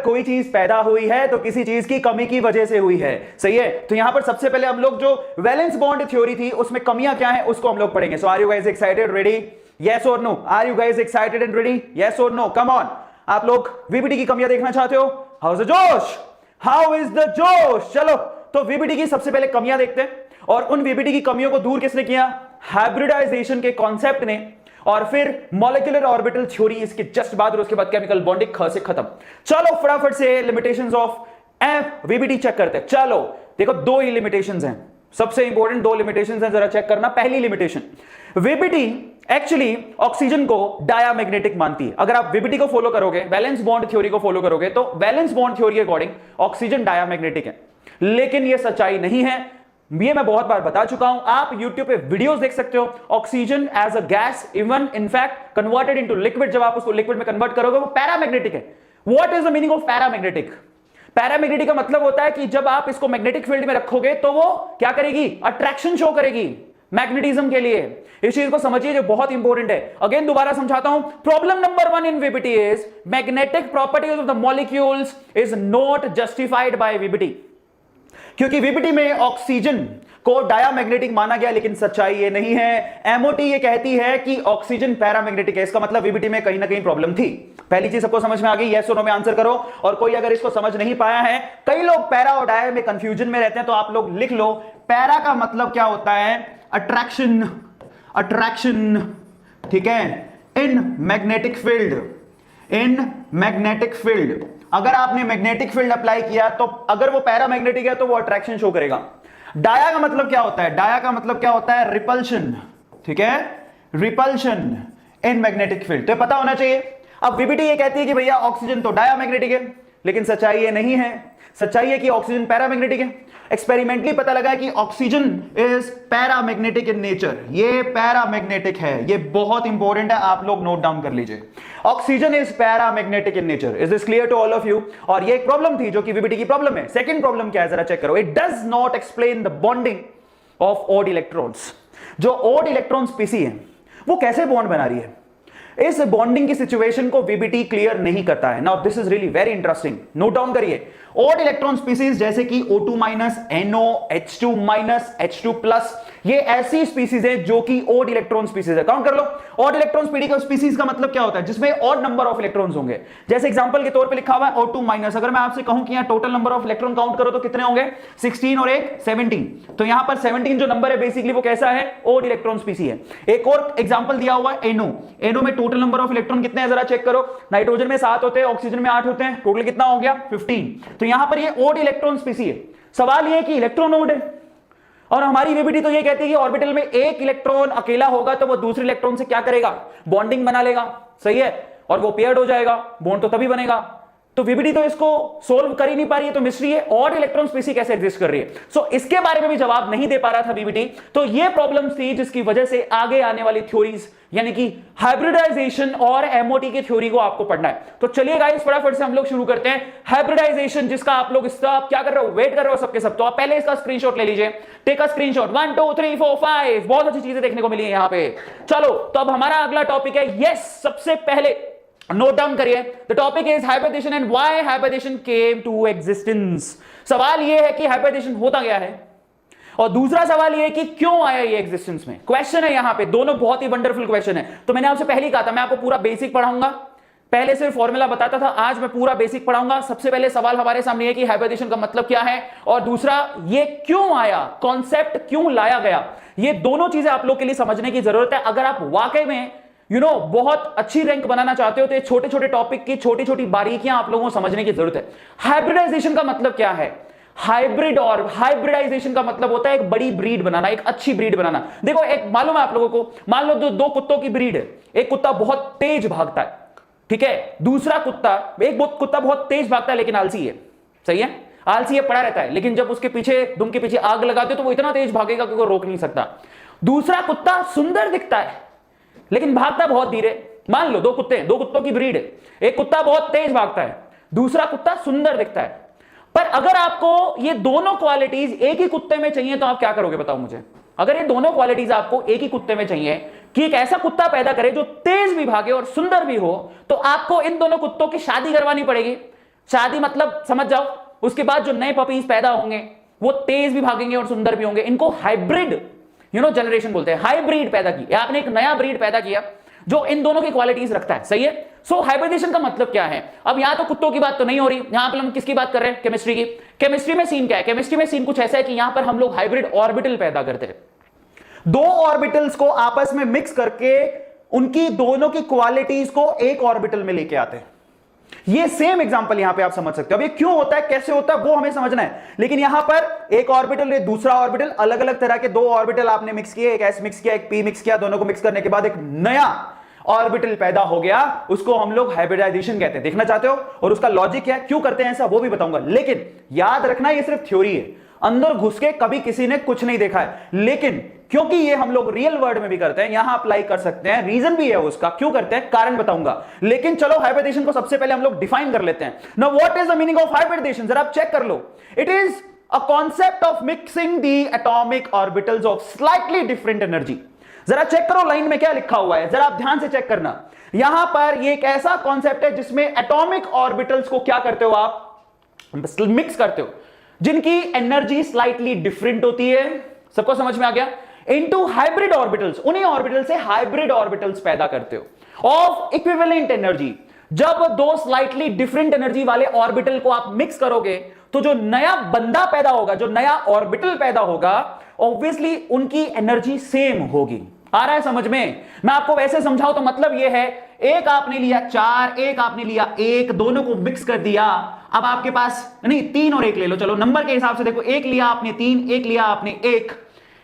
कोई चीज पैदा हुई है तो किसी चीज की कमी की वजह से हुई है, सही है। तो यहां पर सबसे पहले हम लोग जो वैलेंस बॉन्ड थ्योरी थी उसमें कमियां क्या है उसको हम लोग पढ़ेंगे। So are you guys excited, ready, yes or no? Are you guys excited and ready, yes or no? Come on, आप लोग वीबीटी की कमियां देखना चाहते हो? How is the josh, how is the josh? चलो तो वीबीटी की सबसे पहले कमियां देखते हैं, और उन वीबीटी की कमियों को दूर किसने किया? हाइब्रिडाइजेशन के कॉन्सेप्ट ने, और फिर मॉलिक्यूलर ऑर्बिटल थ्योरी इसके जस्ट बाद, और उसके बाद केमिकल बॉन्डिंग ख से खत्म। चलो फटाफट से limitations of F VBT check करते हैं। चलो देखो, दो ही लिमिटेशंस हैं, सबसे इंपॉर्टेंट दो लिमिटेशंस हैं, जरा चेक करना। पहली लिमिटेशन, वीबीटी एक्चुअली ऑक्सीजन को डायामैग्नेटिक मानती है। अगर आप वीबीटी को फॉलो करोगे, वैलेंस बॉन्ड थ्योरी को फॉलो करोगे, तो वैलेंस बॉन्ड थ्योरी के अकॉर्डिंग ऑक्सीजन डायामैग्नेटिक है, लेकिन यह सच्चाई नहीं है। ये मैं बहुत बार बता चुका हूं, आप YouTube पे वीडियोस देख सकते हो। Oxygen as a gas, even in fact converted into liquid, जब आप उसको लिक्विड में कन्वर्ट करोगे वो पैरामैग्नेटिक है। What is the meaning of paramagnetic? Paramagnetic का मतलब होता है कि जब आप इसको मैग्नेटिक फील्ड में रखोगे तो वो क्या करेगी? अट्रैक्शन शो करेगी मैग्नेटिज्म के लिए। इस चीज को समझिए जो बहुत इंपॉर्टेंट है। अगेन दोबारा समझाता हूं, problem number 1 in VBT is magnetic properties of the molecules is not justified by VBT. क्योंकि वीबीटी में ऑक्सीजन को डायामैग्नेटिक माना गया, लेकिन सच्चाई ये नहीं है। एमओटी ये कहती है कि ऑक्सीजन पैरामैग्नेटिक है। इसका मतलब वीबीटी में कहीं ना कहीं प्रॉब्लम थी। पहली चीज सबको समझ में आ गई? यस और नो में आंसर करो। और कोई अगर इसको समझ नहीं पाया है, कई लोग पैरा और डाया में कंफ्यूजन में रहते हैं, तो आप लोग लिख लो, पैरा का मतलब क्या होता है? अट्रैक्शन, अट्रैक्शन, ठीक है, in magnetic field, in magnetic field. अगर आपने मैग्नेटिक फील्ड अप्लाई किया तो अगर वो पैरामैग्नेटिक है तो वो अट्रैक्शन शो करेगा। डाया का मतलब क्या होता है? डाया का मतलब क्या होता है? रिपल्शन, ठीक है, रिपल्शन इन मैग्नेटिक फील्ड। तो पता होना चाहिए। अब वीबीटी ये कहती है कि भैया ऑक्सीजन तो डायामैग्नेटिक है, लेकिन सच्चाई ये नहीं है। सच्चाई है कि ऑक्सीजन पैरामैग्नेटिक है। एक्सपेरिमेंटली पता लगा कि oxygen is paramagnetic in nature. ये पैरामैग्नेटिक है, ये बहुत इंपॉर्टेंट है, आप लोग नोट डाउन कर लीजिए। Oxygen is paramagnetic in nature. Is this clear to all of you? और ये एक प्रॉब्लम थी जो कि वीबीटी की प्रॉब्लम है। सेकंड प्रॉब्लम क्या है जरा चेक करो। It does not explain the bonding of odd electrons. जो ऑड इलेक्ट्रॉन स्पीसी है वो कैसे बॉन्ड बना रही है, इस बॉन्डिंग की सिचुएशन को वीबीटी क्लियर नहीं करता है। Now this is really very interesting, note down करिए। ऑड इलेक्ट्रॉन स्पीसीज जैसे कि O2 NO, H2 H2+, ये ऐसी स्पीसीज है जो कि ऑड इलेक्ट्रॉन स्पीसीज है। काउंट कर लो। ऑड इलेक्ट्रॉन स्पीसीज का मतलब क्या होता है? जिसमें ऑड नंबर ऑफ इलेक्ट्रॉन्स होंगे। जैसे एग्जांपल के तौर पे लिखा हुआ है O2-। अगर मैं आपसे कहूं कि यहां total number of electron count करो तो कितने होंगे? 16 और एक 17। तो यहां पर 17 जो नंबर है बेसिकली वो कैसा है? ऑड इलेक्ट्रॉन स्पीसी है। एक और एग्जांपल दिया हुआ है NO। NO में टोटल नंबर ऑफ इलेक्ट्रॉन कितने हैं जरा चेक करो। नाइट्रोजन में 7 होते हैं, ऑक्सीजन में 8 होते हैं, टोटल कितना हो गया? 15। तो यहां पर ये ऑड इलेक्ट्रॉन स्पीसी है। सवाल ये है कि इलेक्ट्रॉन ऑड है, और हमारी वीबीटी तो ये कहती है कि ऑर्बिटल में एक इलेक्ट्रॉन अकेला होगा तो वो दूसरे इलेक्ट्रॉन से क्या करेगा? बॉन्डिंग बना लेगा, सही है, और वो पेयर्ड हो जाएगा, बॉन्ड तो तभी बनेगा। तो वीबीटी तो इसको सोल्व कर ही नहीं पा रही है, तो मिस्ट्री है ऑड इलेक्ट्रॉन स्पीसी कैसे एग्जिस्ट कर रही है। सो इसके बारे में भी जवाब नहीं दे पा रहा था वीबीटी। तो ये प्रॉब्लम थी जिसकी वजह से आगे आने वाली थ्योरीज यानी कि हाइब्रिडाइजेशन और एमओटी की थ्योरी को आपको पढ़ना है। तो चलिए गाइस फटाफट से हम लोग शुरू करते हैं। हाइब्रिडाइजेशन जिसका आप लोग इसका आप क्या कर रहे हो? वेट कर रहे हो सबके सब। तो आप पहले इसका स्क्रीनशॉट ले लीजिए। Take a screenshot. 1 2 3 4 5 बहुत अच्छी चीजें देखने को मिली है यहां पे। चलो तो अब हमारा अगला टॉपिक है, यस सबसे पहले नोट डाउन करिए। The topic is hybridization and why hybridisation came to existence. सवाल यह है कि हाइब्रिडाइजेशन होता क्या है, और दूसरा सवाल यह है कि क्यों आया ये एग्जिस्टेंस में। क्वेश्चन है यहां पे, दोनों बहुत ही वंडरफुल क्वेश्चन है। तो मैंने आपसे पहले ही कहा था मैं आपको पूरा बेसिक पढ़ाऊंगा। पहले सिर्फ फॉर्मूला बताता था, आज मैं पूरा बेसिक पढ़ाऊंगा। सबसे पहले सवाल हमारे सामने है कि हाइब्रिडाइजेशन का मतलब क्या है, और दूसरा ये क्यों आया, कॉन्सेप्ट क्यों लाया गया। ये दोनों चीजें आप लोग के लिए समझने की जरूरत है। अगर आप वाकई में बहुत अच्छी रैंक बनाना चाहते हो तो ये छोटे छोटे टॉपिक की छोटी छोटी बारीकियां आप लोगों को समझने की जरूरत है। हाइब्रिडाइजेशन का मतलब क्या है? हाइब्रिड और हाइब्रिडाइजेशन का मतलब होता है एक बड़ी ब्रीड बनाना, एक अच्छी ब्रीड बनाना। देखो एक मालूम है आप लोगों को, मान लो दो कुत्तों की ब्रीड है। एक कुत्ता बहुत तेज भागता है, ठीक है, दूसरा कुत्ता, एक कुत्ता बहुत तेज भागता है लेकिन आलसी है, सही है, आलसी है, पड़ा रहता है, लेकिन जब उसके पीछे दुम के पीछे आग लगाते हो तो वो इतना तेज भागेगा कि कोई रोक नहीं सकता। दूसरा कुत्ता सुंदर दिखता है लेकिन भागता बहुत धीरे। मान लो दो कुत्ते हैं, दो कुत्तों की ब्रीड है। एक कुत्ता बहुत तेज भागता है, दूसरा कुत्ता सुंदर दिखता है। पर अगर आपको ये दोनों क्वालिटीज एक ही कुत्ते में चाहिए तो आप क्या करोगे बताओ मुझे। अगर ये दोनों क्वालिटीज आपको एक ही कुत्ते में चाहिए कि एक ऐसा कुत्ता पैदा करे जो तेज भी भागे और सुंदर भी हो, तो आपको इन दोनों कुत्तों की शादी करवानी पड़ेगी। शादी मतलब समझ जाओ, उसके बाद जो नए पपीज पैदा होंगे वो तेज भी भागेंगे और सुंदर भी होंगे। इनको हाइब्रिड जनरेशन बोलते हैं। हाइब्रिड पैदा की, आपने एक नया ब्रीड पैदा किया जो इन दोनों की क्वालिटीज रखता है, सही है। सो हाइब्रिडेशन का मतलब क्या है? अब यहां तो कुत्तों की बात तो नहीं हो रही, यहां पर हम किसकी बात कर रहे हैं? केमिस्ट्री की। केमिस्ट्री में सीन क्या है? केमिस्ट्री में सीन कुछ ऐसा है कि यहां पर हम लोग हाइब्रिड ऑर्बिटल पैदा करते हैं। दो ऑर्बिटल्स को आपस में मिक्स करके उनकी दोनों की क्वालिटीज को एक ऑर्बिटल में लेके आते हैं। ये सेम एग्जांपल यहां पे आप समझ सकते हो। अब ये क्यों होता है, कैसे होता है, वो हमें समझना है। लेकिन यहां पर एक ऑर्बिटल, दूसरा ऑर्बिटल, अलग अलग तरह के दो ऑर्बिटल आपने मिक्स किए, एक एस मिक्स किया, एक पी मिक्स किया, दोनों को मिक्स करने के बाद एक नया ऑर्बिटल पैदा हो गया, उसको हम लोग हाइब्रिडाइजेशन कहते हैं। देखना चाहते हो? और उसका लॉजिक क्या है, क्यों करते हैं ऐसा, वो भी बताऊंगा। लेकिन याद रखना ये सिर्फ थ्योरी है, अंदर घुस के कभी किसी ने कुछ नहीं देखा है। लेकिन क्योंकि ये हम लोग रियल वर्ल्ड में भी करते हैं, यहां अप्लाई कर सकते हैं। रीजन भी है उसका, क्यों करते हैं, कारण बताऊंगा। लेकिन चलो हाइब्रिडेशन को सबसे पहले हम लोग डिफाइन कर लेते हैं। Now what is the meaning of hybridation, जरा आप चेक कर लो। It is a concept of mixing the atomic orbitals of slightly different energy. जरा चेक करो लाइन में क्या लिखा हुआ है, जरा आप ध्यान से चेक करना। यहां पर ये एक ऐसा कॉन्सेप्ट है जिसमें एटॉमिक ऑर्बिटल्स को क्या करते हो आप, मिक्स करते हो, जिनकी एनर्जी स्लाइटली डिफरेंट होती है। सबको समझ में आ गया? इनटू हाइब्रिड ऑर्बिटल्स, उन्हीं ऑर्बिटल से हाइब्रिड ऑर्बिटल्स पैदा करते हो ऑफ इक्विवेलेंट एनर्जी। जब दो स्लाइटली डिफरेंट एनर्जी वाले ऑर्बिटल को आप मिक्स करोगे तो जो नया बंदा पैदा होगा, जो नया ऑर्बिटल पैदा होगा, ऑब्वियसली उनकी एनर्जी सेम होगी। आ रहा है समझ में? मैं आपको वैसे समझाऊं तो मतलब यह है, एक आपने लिया 4, एक आपने लिया 1, दोनों को मिक्स कर दिया। अब आपके पास नहीं, 3 और 1 ले लो, चलो नंबर के हिसाब से देखो, एक लिया आपने 3, एक लिया आपने 1,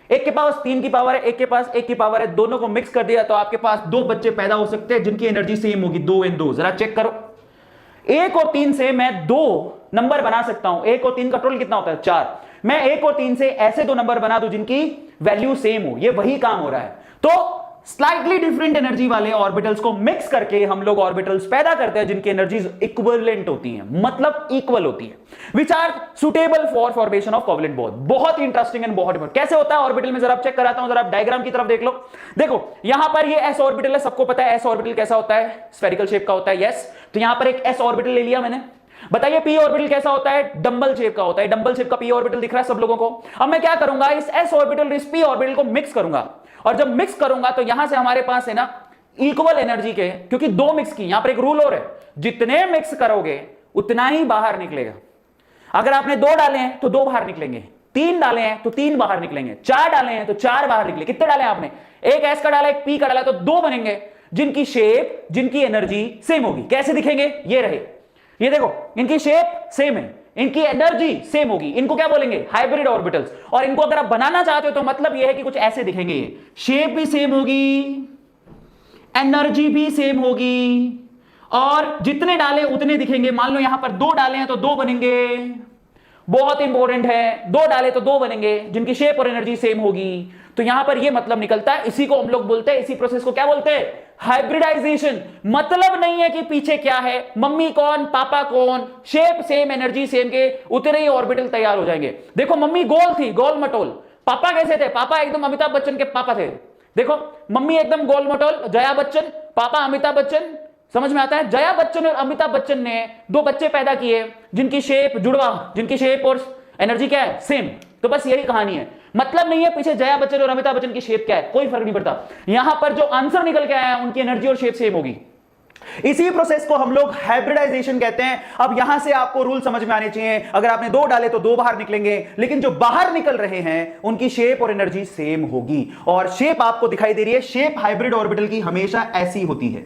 एक के पास 3 की पावर है, एक के पास 1 की पावर है, दोनों को मिक्स कर दिया तो आपके पास 2 बच्चे पैदा हो सकते हैं जिनकी एनर्जी सेम होगी, 2 और 2। जरा चेक करो, 1 और 3 से मैं 2 नंबर बना सकता हूं। 1 और 3 का टोटल कितना होता है? 4। मैं 1 और 3 से ऐसे 2 नंबर बना दूं जिनकी वैल्यू सेम हो। ये वही काम हो रहा है। तो स्लाइटली डिफरेंट एनर्जी वाले ऑर्बिटल्स को मिक्स करके हम लोग ऑर्बिटल्स पैदा करते हैं जिनकी एनर्जीज इक्विवेलेंट होती हैं, मतलब इक्वल होती है, which are suitable for formation of covalent bond. बहुत इंटरेस्टिंग एंड बहुत इंपॉर्टेंट। कैसे होता है ऑर्बिटल में, जरा आप चेक कराता हूं, जरा आप डायग्राम की तरफ देख लो। देखो यहां पर ये एस ऑर्बिटल है, सबको पता है एस ऑर्बिटल कैसा होता है, स्फेरिकल शेप का होता है। यस, तो यहां पर एक एस ऑर्बिटल ले लिया मैंने। बताइए पी ऑर्बिटल कैसा होता है? डंबल शेप का होता है। डंबल शेप का पी ऑर्बिटल दिख रहा है सब लोगों को। अब मैं क्या करूंगा, इस एस ऑर्बिटल इस पी ऑर्बिटल को मिक्स करूंगा, और जब मिक्स करूंगा तो यहां से हमारे पास है ना इक्वल एनर्जी के, क्योंकि 2 मिक्स की, यहां पर एक रूल और है, जितने मिक्स करोगे उतना ही बाहर निकलेगा। अगर आपने 2 डाले हैं तो 2 बाहर निकलेंगे, 3 डाले हैं तो 3 बाहर निकलेंगे, 4 डाले हैं तो 4 बाहर निकले। कितने डाले आपने? एक एस का डाला, एक पी का डाला, तो 2 बनेंगे जिनकी शेप, जिनकी एनर्जी सेम होगी। कैसे दिखेंगे? ये रहे, ये देखो, इनकी शेप सेम है, इनकी एनर्जी सेम होगी। इनको क्या बोलेंगे? Hybrid orbitals. और इनको अगर आप बनाना चाहते हो तो मतलब यह है कि कुछ ऐसे दिखेंगे, ये शेप भी सेम होगी, एनर्जी भी सेम होगी, और जितने डाले उतने दिखेंगे। मान लो यहां पर 2 डाले हैं तो 2 बनेंगे, बहुत इंपॉर्टेंट है, 2 डाले तो 2 बनेंगे जिनकी शेप और एनर्जी सेम होगी। तो यहां पर यह मतलब निकलता है, इसी को हम लोग बोलते हैं, इसी प्रोसेस को क्या बोलते हैं? हाइब्रिडाइजेशन। मतलब नहीं है कि पीछे क्या है, मम्मी कौन पापा कौन, शेप सेम एनर्जी सेम के उतने ही ऑर्बिटल तैयार हो जाएंगे। देखो मम्मी गोल थी, गोल मटोल। पापा कैसे थे? पापा एकदम अमिताभ बच्चन के पापा थे। देखो मम्मी एकदम गोल मटोल, जया बच्चन, पापा अमिताभ बच्चन। समझ में आता है? जया बच्चन और अमिताभ बच्चन ने 2 बच्चे पैदा किए जिनकी शेप जुड़वा, जिनकी शेप और एनर्जी क्या है? सेम। तो बस यही कहानी है। मतलब नहीं है पीछे जया बच्चन और अमिताभ बच्चन की शेप क्या है, कोई फर्क नहीं पड़ता। यहां पर जो आंसर निकल के आया है उनकी एनर्जी और शेप सेम होगी। इसी प्रोसेस को हम लोग हाइब्रिडाइजेशन कहते हैं। अब यहां से आपको रूल समझ में आने चाहिए। अगर आपने 2 डाले तो 2 बाहर निकलेंगे, लेकिन जो बाहर निकल रहे हैं उनकी शेप और एनर्जी सेम होगी। और शेप आपको दिखाई दे रही है, शेप हाइब्रिड ऑर्बिटल की हमेशा ऐसी होती है।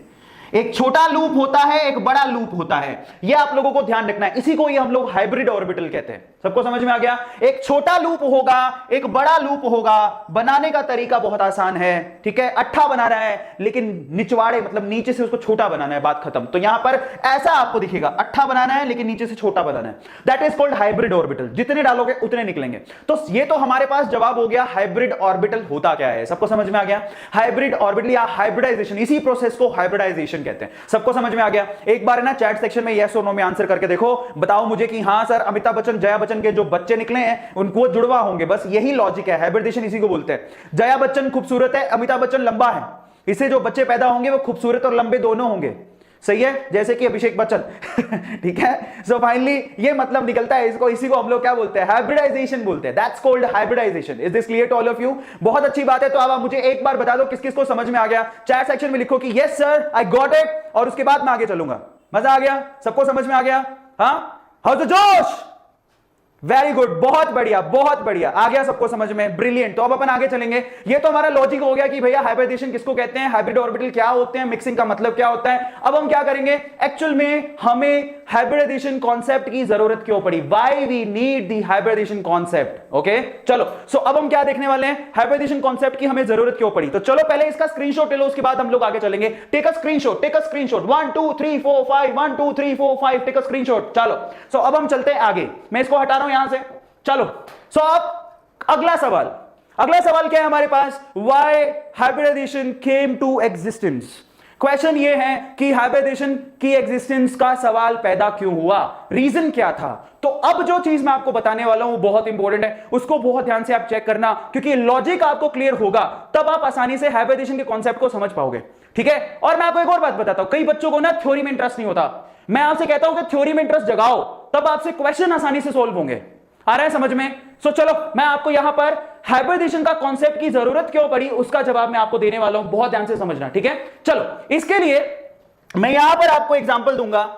एक छोटा लूप होता है, एक बड़ा लूप होता है, यह आप लोगों को ध्यान रखना है। इसी को ये हम लोग हाइब्रिड ऑर्बिटल कहते हैं। सबको समझ में आ गया? एक छोटा लूप होगा, एक बड़ा लूप होगा। बनाने का तरीका बहुत आसान है, ठीक है। अट्ठा बना रहा है लेकिन निचवाड़े मतलब नीचे से उसको छोटा बनाना है, बात खत्म। तो यहां पर ऐसा आपको दिखेगा, अट्ठा बनाना है लेकिन नीचे से छोटा बनाना है। That is called hybrid orbital. जितने डालोगे उतने निकलेंगे। तो ये तो हमारे पास जवाब हो गया हाइब्रिड ऑर्बिटल होता क्या है। सबको समझ में आ गया? हाइब्रिड ऑर्बिटल या हाइब्रिडाइजेशन, इसी प्रोसेस को हाइब्रिडाइजेशन कहते हैं। सबको समझ में आ गया? एक बार ना चैट सेक्शन में यस और नो में आंसर करके देखो, बताओ मुझे कि हां सर अमिताभ बच्चन जया बच्चन के जो बच्चे निकले हैं उनको जुड़वा होंगे। बस यही लॉजिक है, हाइब्रिडेशन इसी को बोलते हैं। जया बच्चन खूबसूरत है, अमिताभ बच्चन लंबा है, इससे जो बच्चे पैदा होंगे वो खूबसूरत और लंबे दोनों होंगे। सही है, जैसे कि अभिषेक बच्चन ठीक है। सो फाइनली ये मतलब निकलता है, इसको इसी को हम लोग क्या बोलते हैं, हाइब्रिडाइजेशन बोलते हैं। That's called hybridization. Is this clear to all of you? बहुत अच्छी बात है। तो अब आप मुझे एक बार बता दो किस किस को समझ में आ गया। चैट सेक्शन में लिखो कि yes sir I got it, और उसके बाद मैं आगे चलूंगा। मजा आ गया? सबको समझ में आ गया? हाँ, हाउ द जोश, वेरी गुड, बहुत बढ़िया बहुत बढ़िया, आ गया सबको समझ में, ब्रिलियंट। तो अब अपन आगे चलेंगे। ये तो हमारा लॉजिक हो गया कि भैया हाइब्रिडेशन किसको कहते हैं, हाइब्रिड ऑर्बिटल क्या होते हैं, मिक्सिंग का मतलब क्या होता है। अब हम क्या करेंगे, एक्चुअल में हमें हाइब्रिडेशन कॉन्सेप्ट की जरूरत क्यों पड़ी, why we need the hybridization concept. Okay चलो, सो अब हम क्या देखने वाले हैं, हाइब्रिडेशन कॉन्सेप्ट की हमें जरूरत क्यों पड़ी। तो चलो पहले इसका स्क्रीनशॉट ले लो, उसके बाद हम लोग आगे चलेंगे। Take a screenshot, take a screenshot, 1 2 3 4 5, 1 2 3 4 5, take a screenshot. चलो सो अब हम चलते हैं आगे, मैं इसको हटा रहा हूं यहां से। चलो सो अब अगला सवाल क्या है हमारे पास, why hybridisation came to existence. Question ये है कि हाइब्रिडाइजेशन की एग्जिस्टेंस का सवाल पैदा क्यों हुआ, रीजन क्या था। तो अब जो चीज मैं आपको बताने वाला हूं वो बहुत इंपॉर्टेंट है, उसको बहुत ध्यान से आप चेक करना, क्योंकि लॉजिक आपको क्लियर होगा तब आप आसानी से हाइब्रिडाइजेशन के कॉन्सेप्ट को समझ पाओगे। ठीक है, और मैं आपको एक और बात बताता हूं, कई बच्चों को ना थ्योरी में इंटरेस्ट नहीं होता। मैं आपसे कहता हूं कि थ्योरी में इंटरेस्ट जगाओ, तब आपसे क्वेश्चन आसानी से सोल्व होंगे। आ रहा है समझ में? सो चलो मैं आपको यहां पर हाइब्रिडेशन का कॉन्सेप्ट की जरूरत क्यों पड़ी उसका जवाब मैं आपको देने वाला हूं, बहुत ध्यान से समझना। ठीक है, चलो इसके लिए मैं यहां पर आपको एग्जांपल दूंगा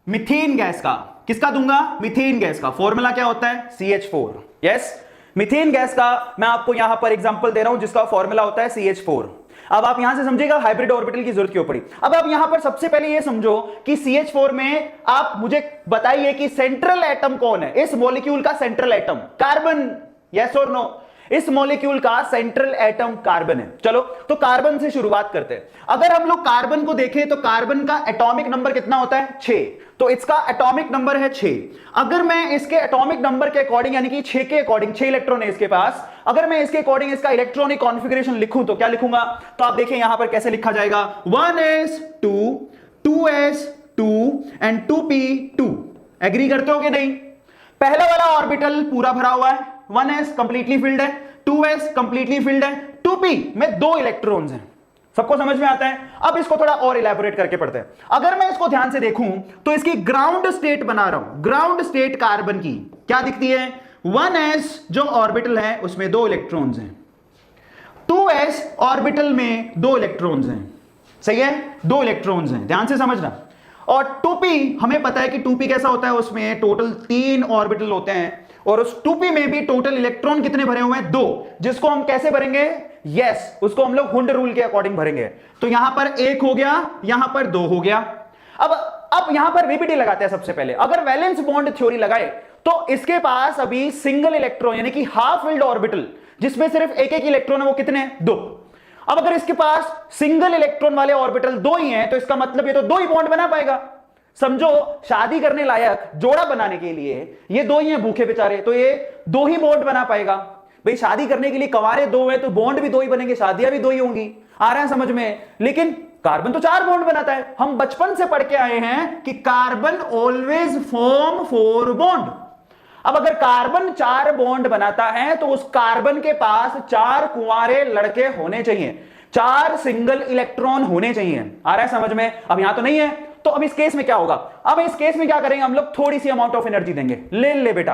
मीथेन गैस का। किसका दूंगा, मीथेन गैस का। फॉर्मूला क्या होता है, CH4। यस, मीथेन गैस का मैं आपको यहां पर एग्जांपल दे रहा हूं जिसका फॉर्मूला होता है CH4। अब आप यहां से समझिएगा हाइब्रिड ऑर्बिटल की जरूरत क्यों पड़ी। अब आप यहां पर सबसे पहले ये समझो कि CH4 में आप मुझे बताइए कि सेंट्रल एटम कौन है, इस मॉलिक्यूल का central atom carbon, yes or no. इस मॉलिक्यूल का सेंट्रल एटम कार्बन है। चलो तो कार्बन से शुरुआत करते हैं। अगर हम लोग कार्बन को देखें तो कार्बन का एटॉमिक नंबर कितना होता है, 6। तो इसका एटॉमिक नंबर है 6। अगर मैं इसके एटॉमिक नंबर के अकॉर्डिंग यानी कि 6 के अकॉर्डिंग, 6 इलेक्ट्रॉन है इसके पास, अगर मैं इसके अकॉर्डिंग इसका इलेक्ट्रॉनिक कॉन्फ़िगरेशन लिखूं तो क्या लिखूंगा, तो आप देखिए यहां पर कैसे लिखा जाएगा, 1s2 2s2 and 2p2। Agree करते हो कि नहीं? पहला वाला ऑर्बिटल पूरा भरा हुआ है, 1s कंप्लीटली फिल्ड है, 2s कंप्लीटली फिल्ड है, 2p में 2 इलेक्ट्रॉन्स हैं। सबको समझ में आता है? अब इसको थोड़ा और इलैबोरेट करके पढ़ते हैं। अगर मैं इसको ध्यान से देखूं तो इसकी ग्राउंड स्टेट बना रहा हूं, ग्राउंड स्टेट कार्बन की क्या दिखती है, 1s जो ऑर्बिटल है उसमें 2 इलेक्ट्रॉन्स हैं, 2s ऑर्बिटल में 2 इलेक्ट्रॉन्स हैं। सही है, 2 इलेक्ट्रॉन्स हैं, ध्यान से समझना। और 2p हमें पता है कि 2p कैसा होता है, उसमें टोटल 3 ऑर्बिटल होते हैं, और उस 2p में भी टोटल इलेक्ट्रॉन कितने भरे हुए हैं, 2, जिसको हम कैसे भरेंगे, यस उसको हम लोग हुंड रूल के अकॉर्डिंग भरेंगे। तो यहां पर 1 हो गया, यहां पर 2 हो गया। अब यहां पर VBT लगाते हैं सबसे पहले। अगर वैलेंस बॉन्ड थ्योरी लगाए तो इसके पास अभी सिंगल इलेक्ट्रॉन यानी कि हाफ फिल्ड ऑर्बिटल जिसमें सिर्फ एक इलेक्ट्रॉन है, वो कितने हैं, 2। अब अगर इसके पास सिंगल इलेक्ट्रॉन वाले ऑर्बिटल 2 ही हैं तो इसका मतलब ये तो 2 ही बॉन्ड बना पाएगा। समझो शादी करने लायक जोड़ा बनाने के लिए ये 2 ही हैं भूखे बेचारे, तो ये 2 ही बॉन्ड बना पाएगा। भाई शादी करने के लिए कंवारे 2 हैं तो बॉन्ड भी 2 ही बनेंगे, शादियां भी 2 ही होंगी। आ रहा है समझ में? लेकिन कार्बन तो 4 बॉन्ड बनाता है। हम बचपन से पढ़ के आए हैं कि कार्बन ऑलवेज फॉर्म 4 बॉन्ड। अब अगर कार्बन 4 बॉन्ड बनाता है तो उस कार्बन के पास 4 कुंवारे लड़के होने चाहिए, 4 सिंगल इलेक्ट्रॉन होने चाहिए। आ रहा है समझ में? अब यहां तो नहीं है, तो अब इस केस में क्या होगा, अब इस केस में क्या करेंगे हम लोग, थोड़ी सी अमाउंट ऑफ एनर्जी देंगे। ले बेटा।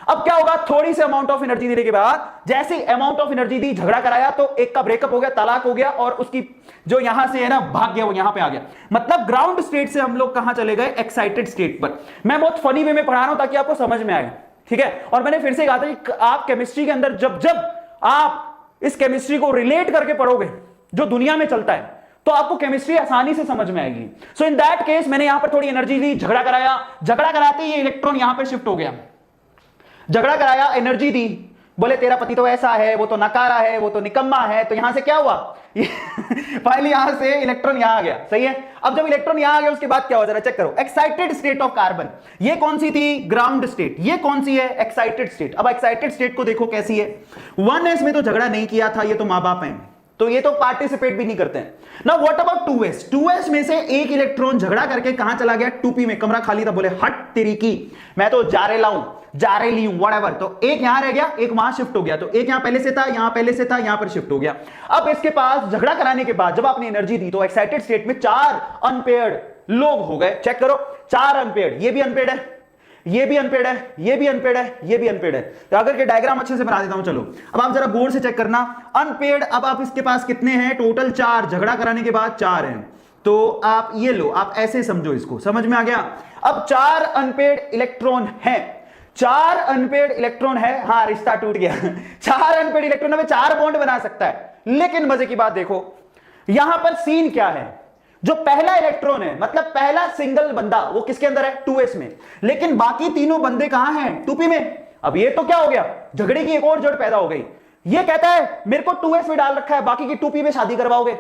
अब क्या होगा, थोड़ी सी अमाउंट ऑफ एनर्जी देने के बाद जैसे अमाउंट ऑफ एनर्जी दी, झगड़ा कराया तो एक का ब्रेकअप हो गया, तलाक हो गया, और उसकी जो यहां से है ना भाग गया, वो यहां पे आ गया। मतलब ग्राउंड स्टेट से हम लोग कहां चले गए, एक्साइटेड स्टेट पर। मैं बहुत फनी वे में पढ़ा रहा हूं ताकि आपको समझ में आए। ठीक है, और मैंने फिर से कहा था कि आप केमिस्ट्री के अंदर जब जब आप इस केमिस्ट्री को रिलेट करके पढ़ोगे जो दुनिया में चलता है तो आपको केमिस्ट्री आसानी से समझ में आएगी। सो इन दैट केस मैंने यहां पर थोड़ी एनर्जी दी, झगड़ा कराया, झगड़ा कराते ही ये इलेक्ट्रॉन यहां पे शिफ्ट हो गया। झगड़ा कराया, एनर्जी दी, बोले तेरा पति तो ऐसा है, वो तो नकारा है, वो तो निकम्मा है। तो यहां से क्या हुआ, फाइनली यहां से इलेक्ट्रॉन यहां आ गया। सही है, अब जब इलेक्ट्रॉन यहां आ गया उसके बाद क्या हो, जरा चेक करो, एक्साइटेड स्टेट ऑफ कार्बन। ये कौन सी थी, ग्राउंड स्टेट। ये कौन सी है, एक्साइटेड स्टेट। अब एक्साइटेड स्टेट को देखो कैसी है, 1s में तो झगड़ा नहीं किया था, ये तो मां बाप हैं, तो ये तो पार्टिसिपेट भी नहीं करते हैं ना। व्हाट अबाउट 2s, 2s में से एक इलेक्ट्रॉन झगड़ा करके कहां चला गया, 2p में, कमरा खाली था, बोले हट तेरी की, मैं तो जा रे लाऊं, जा रे ली हूं, व्हाटएवर। तो एक यहां रह गया, एक वहां शिफ्ट हो गया, तो एक यहां पहले से था, यहां पहले से था, यहां पर शिफ्ट हो गया। अब इसके पास झगड़ा कराने के बाद जब आपने एनर्जी दी तो एक्साइटेड स्टेट में 4 अनपेयर्ड लोग हो गए। चेक करो, 4 अनपेड, ये भी अनपेड है, ये भी अनपेड है, ये भी अनपेड है, ये भी अनपेड है। तो अगर के डायग्राम अच्छे से बना देता हूं। चलो अब आप जरा बोर्ड से चेक करना अनपेड। अब आप इसके पास कितने हैं टोटल? 4, झगड़ा कराने के बाद 4 हैं। तो आप ये लो, आप ऐसे समझो इसको, समझ में आ गया? अब 4 अनपेड इलेक्ट्रॉन है, 4 अनपेड इलेक्ट्रॉन है। हाँ, रिश्ता टूट गया। 4 अनपेड इलेक्ट्रॉन में 4 बॉन्ड बना सकता है। लेकिन मजे की बात देखो, यहां पर सीन क्या है? जो पहला इलेक्ट्रॉन है, मतलब पहला सिंगल बंदा, वो किसके अंदर है? 2s में। लेकिन बाकी तीनों बंदे कहां हैं? 2p में। अब ये तो क्या हो गया? झगड़े की एक और जड़ पैदा हो गई। ये कहता है मेरे को 2s में डाल रखा है, बाकी की 2p में शादी करवाओगे।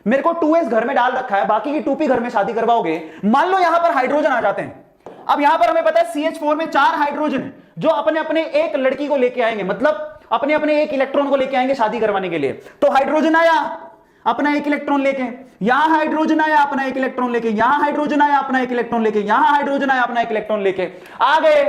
मेरे को 2s घर में डाल रखा है, बाकी की 2p घर में शादी करवाओगे। मान लो यहां पर हाइड्रोजन आ जाते हैं। अब यहां पर हमें पता है CH4 में 4 हाइड्रोजन है, जो अपने अपने एक लड़की को लेके आएंगे, मतलब अपने अपने एक इलेक्ट्रॉन को लेके आएंगे शादी करवाने के लिए। तो हाइड्रोजन आया अपना एक इलेक्ट्रॉन लेके, यहां हाइड्रोजन आया अपना एक इलेक्ट्रॉन लेके, यहां हाइड्रोजन आया अपना एक इलेक्ट्रॉन लेके, यहां हाइड्रोजन आया अपना एक इलेक्ट्रॉन लेके आ गए।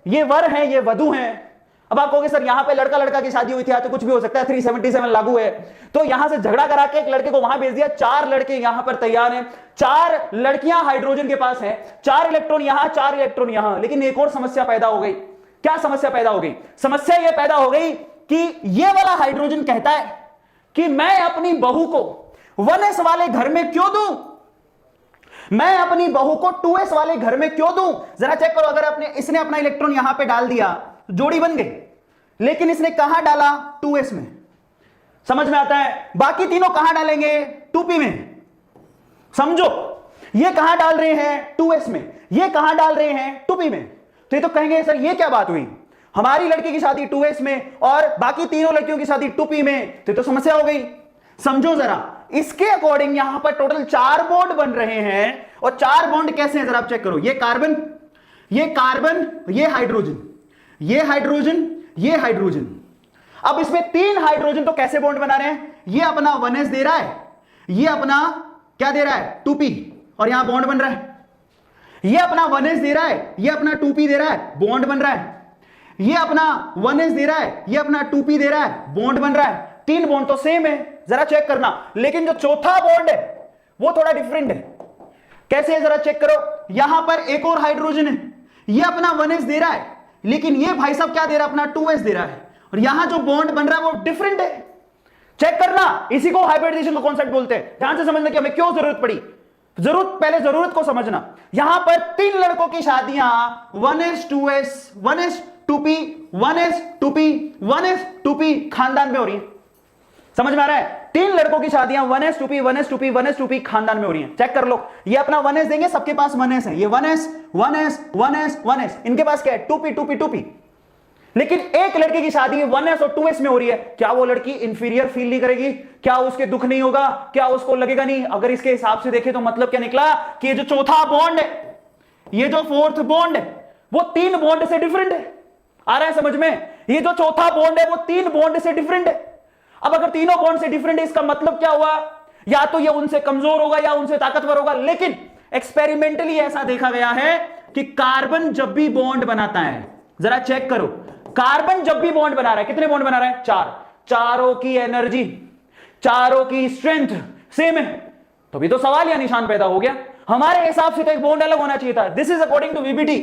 ये वर हैं, ये वधु हैं। अब आप कहोगे सर यहां पे लड़का लड़का की शादी हुई थी, तो कुछ भी हो सकता है, 377 लागू है। तो यहां से झगड़ा करा के एक लड़के को वहां भेज दिया। 4 लड़के यहां पर तैयार हैं, 4 लड़कियां हाइड्रोजन के पास हैं, 4 इलेक्ट्रॉन यहां, 4 इलेक्ट्रॉन यहां। लेकिन एक और समस्या पैदा हो गई। क्या समस्या पैदा हो गई? समस्या यह पैदा हो गई कि यह वाला हाइड्रोजन कहता है कि मैं अपनी बहू को 1s वाले घर में क्यों दूं? मैं अपनी बहू को 2s वाले घर में क्यों दूं? जरा चेक करो, अगर इसने अपना इलेक्ट्रॉन यहां पे डाल दिया, जोड़ी बन गई। लेकिन इसने कहां डाला? 2s में। समझ में आता है? बाकी तीनों कहां डालेंगे? 2p में। समझो, ये कहां डाल रहे हैं? 2s में। ये कहां डाल रहे हैं? 2p में। तो ये तो कहेंगे सर ये क्या बात हुई, हमारी लड़की की शादी 2s में और बाकी तीनों लड़कियों की शादी 2p में, तो समस्या हो गई। समझो जरा, इसके अकॉर्डिंग यहां पर टोटल 4 बॉन्ड बन रहे हैं। और 4 बॉन्ड कैसे हैं जरा आप चेक करो। ये कार्बन, ये कार्बन, ये हाइड्रोजन, ये हाइड्रोजन, ये हाइड्रोजन। अब इसमें 3 हाइड्रोजन तो कैसे बॉन्ड बना रहे हैं? ये अपना 1s दे रहा है, ये अपना क्या दे रहा है? 2p, और यहां बॉन्ड बन रहा है। ये अपना 1s दे रहा है, ये अपना 2p दे रहा है, बॉन्ड बन रहा है। ये अपना 1s दे रहा है, ये अपना 2p दे रहा है, बॉन्ड बन रहा है। 3 बॉन्ड तो सेम है, जरा चेक करना। लेकिन जो चौथा बॉन्ड है वो थोड़ा डिफरेंट है। कैसे है जरा चेक करो। यहां पर एक और हाइड्रोजन है, ये अपना 1s दे रहा है, लेकिन ये भाई साहब क्या दे रहा है? अपना 2s दे रहा है। और यहां जो बॉन्ड बन रहा है वो डिफरेंट है। चेक करना, इसी को हाइब्रिडाइजेशन का कॉन्सेप्ट बोलते हैं। ध्यान से समझना कि हमें क्यों जरूरत पड़ी। पहले जरूरत को समझना। यहां पर 3 लड़कों की शादियां 1s 2s 1s 2p 1s 2p 1s 2p खानदान में हो रही है। समझ में आ रहा है? 3 लड़कों की शादियां 1s 2p 1s 2p 1s 2p खानदान में हो रही हैं। चेक कर लो, ये अपना 1s देंगे, सबके पास 1s है। ये 1s 1s 1s 1s, इनके पास क्या है? 2p 2p 2p। लेकिन एक लड़के की शादी 1s और 2s में हो रही है। क्या वो लड़की इंफीरियर फील नहीं करेगी? क्या उसके दुख नहीं होगा? क्या उसको लगेगा नहीं? अगर इसके हिसाब से देखें तो मतलब क्या निकला कि ये जो चौथा बॉन्ड है, ये जो 4th बॉन्ड है, वो 3 बॉन्ड से डिफरेंट है। आ रहा है समझ में? ये जो चौथा बॉन्ड है वो 3 बॉन्ड से डिफरेंट है। अब अगर तीनों बॉन्ड से डिफरेंट है, इसका मतलब क्या हुआ? या तो ये उनसे कमजोर होगा या उनसे ताकतवर होगा। लेकिन एक्सपेरिमेंटली ऐसा देखा गया है कि कार्बन जब भी बॉन्ड बनाता है, जरा चेक करो, कार्बन जब भी बॉन्ड बना रहा है, कितने बॉन्ड बना रहा है? 4। चारों की एनर्जी, चारों की स्ट्रेंथ सेम है। तो भी तो सवाल या निशान पैदा हो गया। हमारे हिसाब से तो एक बॉन्ड अलग होना चाहिए था। This is according to VBT।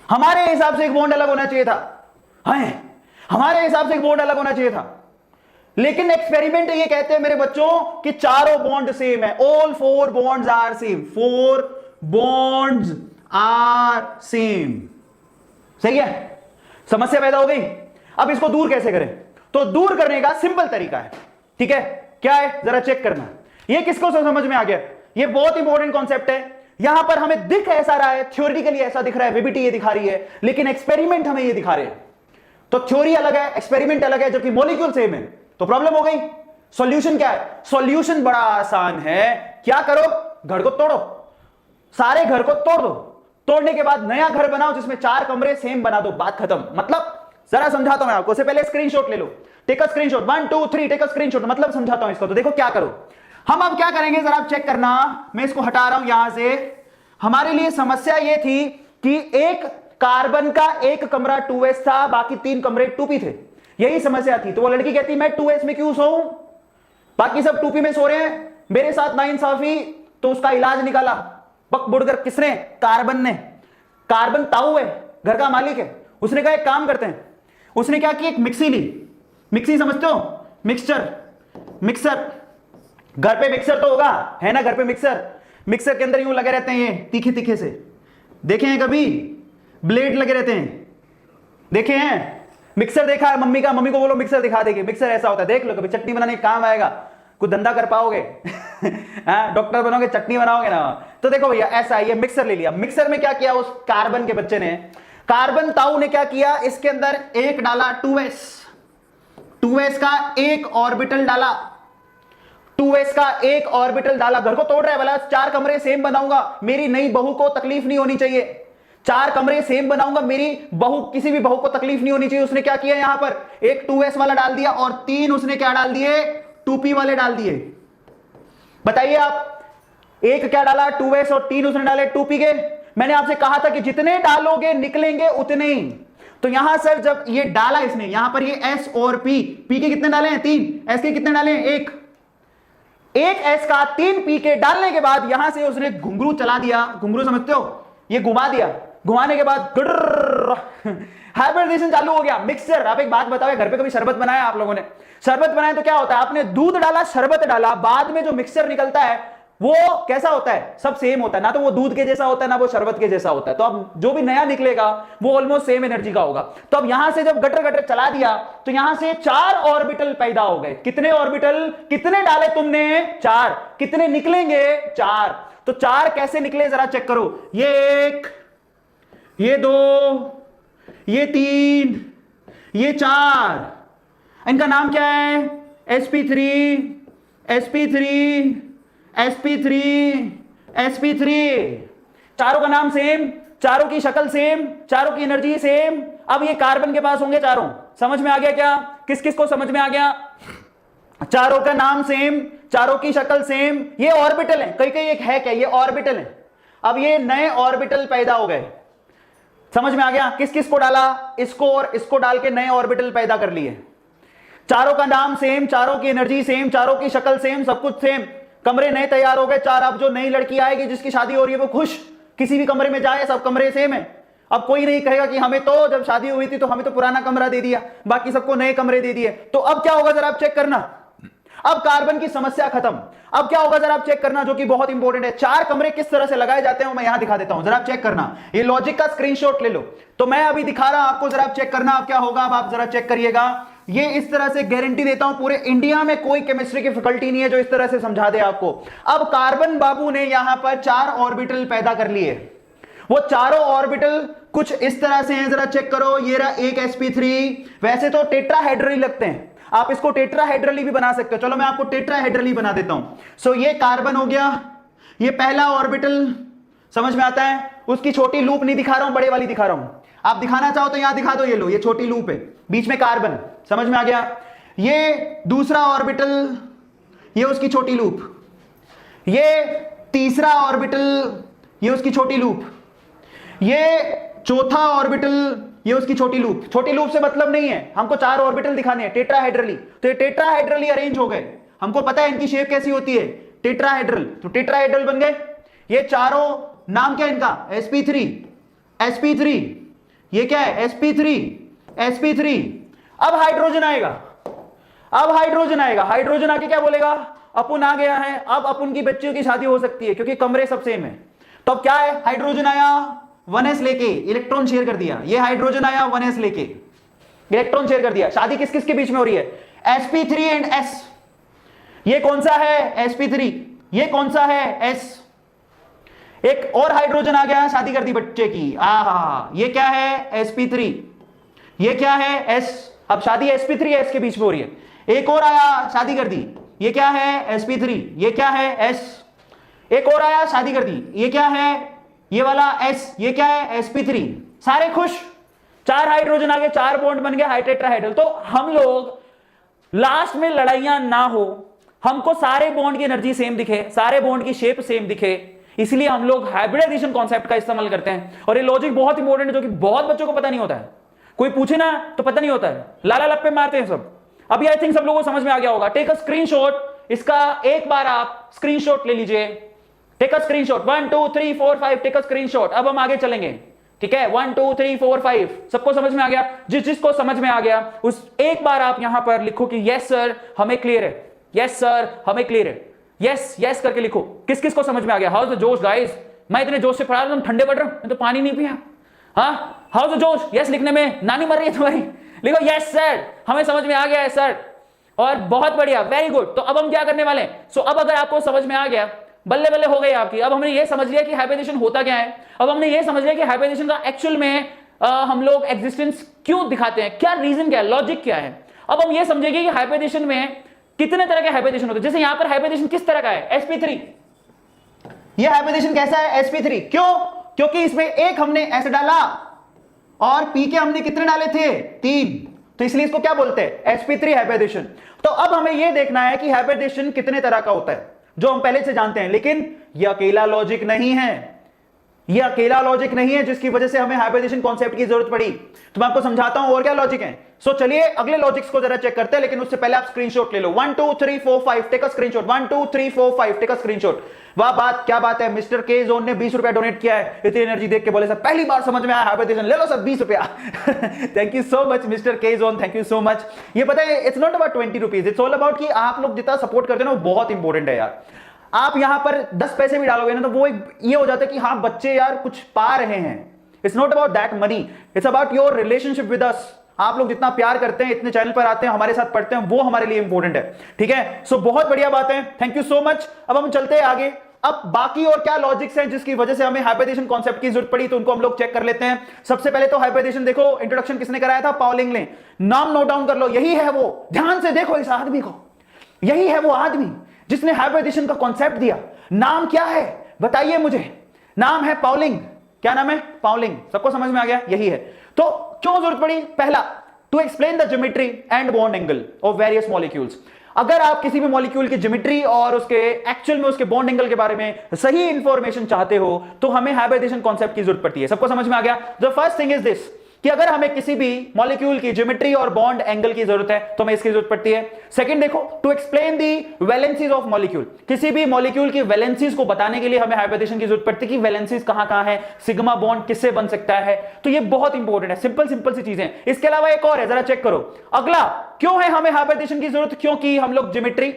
हमारे हिसाब से एक बॉन्ड अलग होना चाहिए था। हमारे हिसाब से एक बॉन्ड अलग होना चाहिए था। लेकिन एक्सपेरिमेंट ये कहते हैं मेरे बच्चों कि चारों बॉन्ड सेम है। All 4 bonds are same. 4 bonds are same. सही है? समस्या पैदा हो गई। अब इसको दूर कैसे करें? तो दूर करने का सिंपल तरीका है। ठीक है, क्या है जरा चेक करना। ये किसको समझ में आ गया? ये बहुत इंपॉर्टेंट कॉन्सेप्ट है। यहां पर हमें दिख ऐसा रहा है, थ्योरेटिकली ऐसा दिख रहा है, VBT ये दिखा रही है, लेकिन एक्सपेरिमेंट हमें ये दिखा रहे हैं। तो थ्योरी अलग है, एक्सपेरिमेंट अलग है, जबकि मॉलिक्यूल सेम है। तो प्रॉब्लम हो गई। सॉल्यूशन क्या है? सॉल्यूशन बड़ा आसान है। क्या करो? घर को तोड़ो, सारे घर को तोड़ दो। तोड़ने के बाद नया घर बनाओ जिसमें 4 कमरे सेम बना दो। बात खत्म। मतलब जरा समझाता हूं मैं आपको। उससे पहले स्क्रीनशॉट ले लो। Take a screenshot. 1 2 3 take a screenshot. मतलब समझाता हूं इसको। तो देखो क्या करो। हम अब क्या करेंगे जरा आप चेक करना। मैं इसको हटा रहा हूं यहां से। हमारे लिए समस्या यह थी कि एक कार्बन का एक कमरा 2s था, बाकी 3 कमरे 2p थे। यही समस्या थी। तो वो लड़की कहती मैं 2s में क्यों सोऊं, बाकी सब 2p में सो रहे हैं। मेरे साथ नाइंसाफी तो उसका इलाज निकाला बक बुड़कर किसने? कार्बन ने। कार्बन ताऊ है, घर का मालिक है। उसने कहा एक काम करते हैं, उसने क्या किया, एक मिक्सी ली। मिक्सी समझते हो? मिक्सचर। मिक्सर, घर पे मिक्सर तो होगा, है ना? घर पे मिक्सर, मिक्सर के अंदर यूं लगे रहते हैं ये तीखे तीखे से, देखे हैं कभी? ब्लेड लगे रहते हैं, देखे हैं? मिक्सर देखा है मम्मी का? मम्मी को बोलो मिक्सर दिखा देगी, मिक्सर ऐसा होता है, देख लो कभी, चटनी बनाने का काम आएगा, कुछ धंधा कर पाओगे। डॉक्टर बनोगे, चटनी बनाओगे ना। तो देखो भैया ऐसा, ये मिक्सर ले लिया। मिक्सर में क्या किया उस कार्बन के बच्चे ने, कार्बन ताऊ ने क्या किया, इसके अंदर एक डाला 2s, 2s का एक ऑर्बिटल डाला, 2s का एक ऑर्बिटल डाला। घर को तोड़ रहा है बोला 4 कमरे सेम बनाऊंगा, मेरी नई बहू को तकलीफ नहीं होनी चाहिए, 4 कमरे सेम बनाऊंगा, मेरी बहू, किसी भी बहू को तकलीफ नहीं होनी चाहिए। उसने क्या किया, यहां पर एक 2s वाला डाल दिया और 3 उसने क्या डाल दिए, 2p वाले डाल दिए। बताइए आप, एक क्या डाला 2s और 3 उसने डाले 2p के। मैंने आपसे कहा था कि जितने डालोगे निकलेंगे उतने ही। तो यहां सर जब ये डाला इसने, यहां पर ये s और p, p के कितने डाले हैं 3, s के कितने डाले हैं 1, एक s का 3 p के डालने के बाद यहां से उसने घुंघरू चला दिया। घुंघरू समझते हो? ये घुमा दिया, घुमाने के बाद हाइब्रिडाइजेशन चालू हो गया। मिक्सचर, आप एक बात बताओ, घर पे कभी शरबत बनाया आप लोगों ने? शरबत बनाया तो क्या होता है, आपने दूध डाला, शरबत डाला, बाद में जो मिक्सचर निकलता है वो कैसा होता है, सब सेम होता है ना, तो वो दूध के जैसा होता है ना वो शरबत के जैसा होता है। तो अब जो भी नया निकलेगा वो ऑलमोस्ट सेम एनर्जी का होगा। तो अब यहां से जब गटर गटर चला दिया तो यहां से 4 ऑर्बिटल पैदा हो गए। कितने ऑर्बिटल, कितने डाले तुमने? 4। कितने निकलेंगे? 4। तो 4 कैसे निकले जरा चेक करो, ये 1, ये 2, ये 3, ये 4, इनका नाम क्या है? sp3, sp3, sp3, sp3। चारों का नाम सेम, चारों की शक्ल सेम, चारों की एनर्जी सेम। अब ये कार्बन के पास होंगे चारों। समझ में आ गया क्या? किस किस को समझ में आ गया? चारों का नाम सेम, चारों की शक्ल सेम, ये ऑर्बिटल है। कई कई एक है क्या, ये ऑर्बिटल है। अब ये नए ऑर्बिटल पैदा हो गए। समझ में आ गया? किस किस को डाला? इसको और इसको डाल के नए ऑर्बिटल पैदा कर लिए। चारों का नाम सेम, चारों की एनर्जी सेम, चारों की शक्ल सेम, सब कुछ सेम। कमरे नए तैयार हो गए 4। अब जो नई लड़की आएगी जिसकी शादी हो रही है वो खुश, किसी भी कमरे में जाए सब कमरे सेम है। अब कोई नहीं कहेगा कि हमें तो जब शादी हुई थी तो हमें तो पुराना कमरा दे दिया, बाकी सबको नए कमरे दे दिए। तो अब क्या होगा जरा आप चेक करना, अब कार्बन की समस्या खत्म। अब क्या होगा जरा आप चेक करना, जो कि बहुत इंपॉर्टेंट है। 4 कमरे किस तरह से लगाए जाते हैं मैं यहां दिखा देता हूं, जरा आप चेक करना। ये लॉजिक का स्क्रीनशॉट ले लो। तो मैं अभी दिखा रहा हूं आपको, जरा आप चेक करना अब क्या होगा। अब आप जरा चेक करिएगा, ये इस तरह से गारंटी देता हूं पूरे इंडिया में कोई केमिस्ट्री की फैकल्टी नहीं है जो इस तरह से समझा दे आपको। अब कार्बन बाबू ने यहां पर 4 ऑर्बिटल पैदा कर लिए। वो चारों ऑर्बिटल कुछ इस तरह से हैं, जरा चेक करो। ये रहा एक sp3, वैसे तो टेट्राहेड्रली लगते हैं, आप इसको टेट्राहेड्रली भी बना सकते हो। चलो मैं आपको टेट्राहेड्रली बना देता हूं। सो ये कार्बन हो गया, ये पहला ऑर्बिटल, समझ में आता है? उसकी छोटी लूप नहीं दिखा रहा हूं, बड़े वाली दिखा रहा हूं। आप दिखाना चाहो तो यहां दिखा दो, ये लो, ये छोटी लूप है, बीच में कार्बन, समझ में आ गया? ये दूसरा ऑर्बिटल, ये उसकी छोटी लूप, ये तीसरा ऑर्बिटल, ये उसकी छोटी लूप, ये चौथा ऑर्बिटल, ये उसकी छोटी लूप। छोटी लूप से मतलब नहीं है, हमको 4 ऑर्बिटल दिखाने हैं टेट्राहेड्रली। तो ये टेट्राहेड्रली अरेंज हो गए, हमको पता है इनकी शेप कैसी होती है, टेट्राहेड्रल। तो टेट्राहेड्रल बन गए। ये चारों नाम क्या है इनका? sp3, sp3, ये क्या है? sp3, sp3। अब हाइड्रोजन आएगा, अब हाइड्रोजन आएगा। हाइड्रोजन आके क्या बोलेगा? अपुन आ गया है, अब अपुन की बच्चियों की शादी हो सकती है क्योंकि कमरे सब सेम है। तो अब क्या है? हाइड्रोजन आया 1s लेके, इलेक्ट्रॉन शेयर कर दिया। ये हाइड्रोजन आया 1s लेके, इलेक्ट्रॉन शेयर कर दिया। शादी किस किस के बीच में हो रही है? sp3 and s। ये कौन सा है? sp3। ये कौन सा है? s। एक और हाइड्रोजन आ गया, शादी कर दी बच्चे की। आहा, ये क्या है? sp3। ये क्या है? s। अब शादी sp3 s के बीच में हो रही है। एक और आया, शादी कर दी, ये क्या है? sp3। ये क्या है? s। एक और आया, शादी कर दी, ये क्या है? ये वाला s। ये क्या है? sp3। सारे खुश, 4 हाइड्रोजन आ गए, 4 बॉन्ड बन गए, हाइड्रेट्राहाइड्रल। तो हम लोग लास्ट में लड़ाइयां ना हो, हमको सारे बॉन्ड की एनर्जी सेम दिखे, सारे बॉन्ड की शेप सेम दिखे, इसलिए हम लोग हाइब्रिडाइजेशन कॉन्सेप्ट का इस्तेमाल करते हैं। और ये लॉजिक बहुत इंपॉर्टेंट है, जो कि बहुत बच्चों को पता नहीं होता है। कोई पूछे ना तो पता नहीं होता है, लाला लप्पे मारते हैं सब। अभी आई थिंक सब लोगों को समझ में आ गया होगा। टेक अ स्क्रीनशॉट, इसका एक बार आप स्क्रीनशॉट ले लीजिए, take a screenshot, 1 2 3 4 5, take a screenshot. अब हम आगे चलेंगे, ठीक है, 1 2 3 4 5 सबको समझ में आ गया? जिसको समझ में आ गया उस एक बार आप यहां पर लिखो कि यस सर हमें क्लियर है, यस सर हमें क्लियर है, यस यस करके लिखो। किस किस को समझ में आ गया? हाउस द जोश गाइस, मैं इतने जोश से पढ़ा रहा हूं, ठंडे पड़ रहा हूं, मैं तो पानी नहीं पिया। हाँ, हाउस द जोश, यस लिखने में नानी मर रही है तुम्हारी, लिखो यस सर हमें समझ में आ गया है सर, और बहुत बढ़िया, वेरी गुड। तो अब हम क्या करने वाले हैं? सो अब अगर आपको समझ में आ गया, बल्ले बल्ले हो गई आपकी। अब हमने ये समझ लिया कि हाइब्रिडेशन होता क्या है, अब हमने ये समझ लिया कि हाइब्रिडेशन का एक्चुअल में हम लोग एग्जिस्टेंस क्यों दिखाते हैं, क्या रीजन क्या है, लॉजिक क्या है। अब हम ये समझेंगे कि हाइब्रिडेशन में कितने तरह के हाइब्रिडेशन होते हैं। जैसे यहां पर हाइब्रिडेशन किस तरह का है, sp3, ये हाइब्रिडेशन कैसा है, sp3। क्यों? क्योंकि इसमें एक हमने एस डाला और पी के हमने कितने डाले थे, 3, तो इसलिए इसको क्या बोलते हैं, sp3 हाइब्रिडेशन। तो अब हमें यह देखना है कि हाइब्रिडेशन कितने तरह का होता है, जो हम पहले से जानते हैं, लेकिन यह अकेला लॉजिक नहीं है, यह अकेला लॉजिक नहीं है जिसकी वजह से हमें हाइब्रिडेशन कॉन्सेप्ट की जरूरत पड़ी। तो मैं आपको समझाता हूं और क्या लॉजिक है। सो चलिए अगले लॉजिक्स को जरा चेक करते हैं, लेकिन उससे पहले आप स्क्रीनशॉट ले लो। 1 2 3 4 5 take a screenshot, 1 2 3 4 5 take a screenshot. वाह बात, क्या बात है, मिस्टर के जोन ने 20 रुपया डोनेट किया है। इतनी एनर्जी देख के बोले सर पहली बार समझ में आया हाइब्रिडेशन, ले लो सर 20 रुपया। Thank you so much mister K John, thank you so much. ये पता है it's not about 20 rupees, it's all about कि आप लोग जितना सपोर्ट करते हैं ना वो बहुत इंपॉर्टेंट है यार। आप यहां पर 10 पैसे भी डालोगे ना तो वो ये हो जाता है कि हाँ बच्चे यार कुछ पा रहे हैं। It's not about that money, it's about your relationship with us. आप लोग जितना प्यार करते हैं, इतने चैनल पर आते हैं, हमारे साथ पढ़ते हैं, वो हमारे लिए इंपॉर्टेंट है, ठीक है। सो बहुत बढ़िया बात है, थैंक यू सो मच। अब हम चलते हैं आगे। अब बाकी और क्या लॉजिक्स हैं जिसकी वजह से हमें हाइब्रिडेशन कॉन्सेप्ट की जरूरत पड़ी, तो उनको हम लोग चेक कर लेते हैं। सबसे पहले तो हाइब्रिडेशन देखो, इंट्रोडक्शन किसने कराया था, पॉल इंगले। नाम नोट डाउन कर लो, यही है वो, ध्यान से देखो इस आदमी को, यही है वो आदमी जिसने हाइब्रिडेशन का कॉन्सेप्ट दिया। नाम क्या है बताइए मुझे, नाम है पाउलिंग। क्या नाम है, पाउलिंग। सबको समझ में आ गया, यही है। तो क्यों जरूरत पड़ी, पहला to explain the geometry and bond angle of various molecules. अगर आप किसी भी मॉलिक्यूल की ज्योमेट्री और उसके एक्चुअल में उसके बॉन्ड एंगल के बारे में सही इंफॉर्मेशन चाहते हो तो हमें हाइब्रिडेशन कॉन्सेप्ट की जरूरत पड़ती है। सबको समझ में आ गया। The first thing is this कि अगर हमें किसी भी मॉलिक्यूल की ज्योमेट्री और बॉन्ड एंगल की जरूरत है तो हमें इसकी जरूरत पड़ती है। सेकंड देखो, to explain the valencies of molecule. किसी भी मॉलिक्यूल की वैलेंसीज को बताने के लिए हमें हाइब्रिडेशन की जरूरत पड़ती है कि वैलेंसीज कहां है, सिग्मा बॉन्ड किससे बन सकता है। तो ये बहुत इंपॉर्टेंट है, सिंपल सी चीजें। इसके अलावा एक और है, जरा चेक करो। अगला, क्यों है हमें हाइब्रिडेशन की जरूरत, क्योंकि हम लोग ज्योमेट्री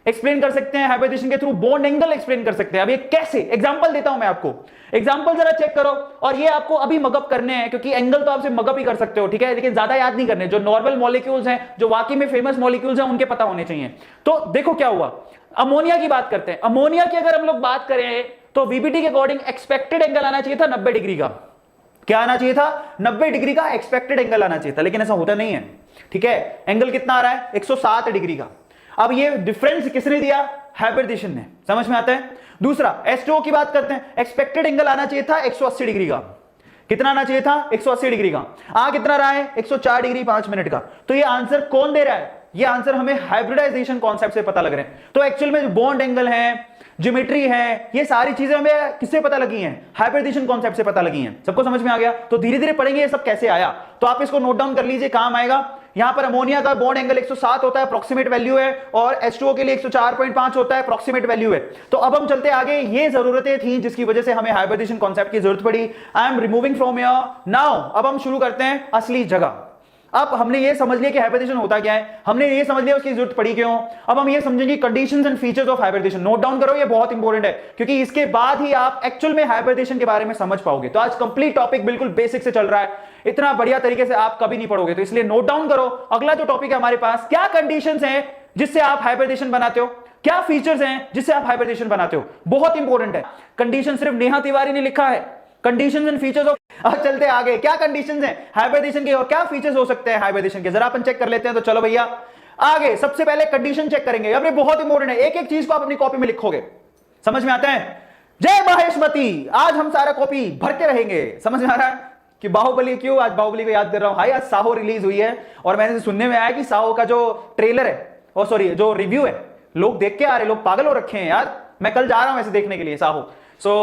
एक्सप्लेन कर सकते हैं हाइब्रिडेशन के थ्रू, बॉन्ड एंगल एक्सप्लेन कर सकते हैं। अब ये कैसे, एग्जांपल देता हूं मैं आपको, एग्जांपल जरा चेक करो। और ये आपको अभी मगअप करने हैं क्योंकि एंगल तो आपसे मगअप ही कर सकते हो, ठीक है, लेकिन ज्यादा याद नहीं करने। जो नॉर्मल मॉलिक्यूल्स हैं, जो वाकई में फेमस मॉलिक्यूल्स हैं, उनके पता होने चाहिए। तो देखो क्या हुआ, अमोनिया की बात करते हैं। अमोनिया की अगर हम लोग बात करें तो वीबीटी के अकॉर्डिंग एक्सपेक्टेड एंगल आना चाहिए था 90 डिग्री का। क्या आना चाहिए था, 90 डिग्री का एक्सपेक्टेड एंगल आना चाहिए था, लेकिन ऐसा होता नहीं है, ठीक है। एंगल कितना आ रहा है, 107 डिग्री का। अब ये डिफरेंस किसने दिया, हाइब्रिडेशन ने। समझ में आता है। दूसरा, H2O की बात करते हैं। एक्सपेक्टेड एंगल आना चाहिए था 180 डिग्री का। कितना आना चाहिए था, 180 डिग्री का। आ कितना रहा है, 104 डिग्री 5 मिनट का। तो ये आंसर कौन दे रहा है, ये आंसर हमें हाइब्रिडाइजेशन कॉन्सेप्ट से पता लग रहे हैं। तो एक्चुअल में जो बॉन्ड एंगल है, ज्योमेट्री है, ये सारी चीजें हमें किससे पता लगी हैं, हाइब्रिडेशन कॉन्सेप्ट से पता लगी हैं। सबको समझ में आ गया। तो धीरे धीरे पढ़ेंगे ये सब कैसे आया। तो आप इसको नोट डाउन कर लीजिए, काम आएगा। यहां पर अमोनिया का बॉन्ड एंगल 107 होता है, अप्रोक्सीमेट वैल्यू है, और H2O के लिए 104.5 होता है, अप्रोक्सीमेट वैल्यू है। तो अब हम चलते आगे। ये जरूरतें थी जिसकी वजह से हमें हाइब्रिडेशन कॉन्सेप्ट की जरूरत पड़ी। I am removing from here now. अब हम शुरू करते हैं असली जगह। अब हमने ये समझ लिया कि हाइब्रिडेशन होता क्या है, हमने ये समझ लिया उसकी जरूरत पड़ी क्यों। अब हम ये समझेंगे conditions and features of hybridization. Note down करो, ये बहुत इंपॉर्टेंट है क्योंकि इसके बाद ही आप एक्चुअल में हाइब्रिडेशन के बारे में समझ पाओगे। तो आज कंप्लीट टॉपिक बिल्कुल बेसिक से चल रहा है, इतना बढ़िया तरीके से आप कभी नहीं पढ़ोगे, तो इसलिए नोट डाउन करो। अगला जो टॉपिक है हमारे पास, क्या कंडीशंस हैं जिससे आप हाइब्रिडेशन बनाते हो, क्या फीचर्स हैं जिससे आप हाइब्रिडेशन बनाते हो, बहुत इंपॉर्टेंट है। कंडीशन सिर्फ नेहा तिवारी ने लिखा है, कंडीशंस एंड फीचर्स ऑफ। अब चलते आगे, क्या कंडीशंस हैं हाइब्रिडेशन के और क्या फीचर्स हो सकते हैं हाइब्रिडेशन के, जरा अपन चेक कर लेते हैं। तो चलो भैया आगे, सबसे पहले कंडीशन चेक करेंगे। अब ये बहुत इंपॉर्टेंट है, एक एक चीज को आप अपनी कॉपी में लिखोगे। समझ में आता है। जय महेशमती, आज हम सारा कॉपी भरते रहेंगे। समझ में आ रहा है कि बाहुबली, क्यों आज बाहुबली को याद कर रहा हूं, हाय आज साहो रिलीज हुई है और मैंने सुनने में आया कि साहो का जो ट्रेलर है, और सॉरी जो रिव्यू है, लोग देख के आ रहे, लोग पागल हो रखे हैं यार। मैं कल जा रहा हूं ऐसे देखने के लिए साहो। सो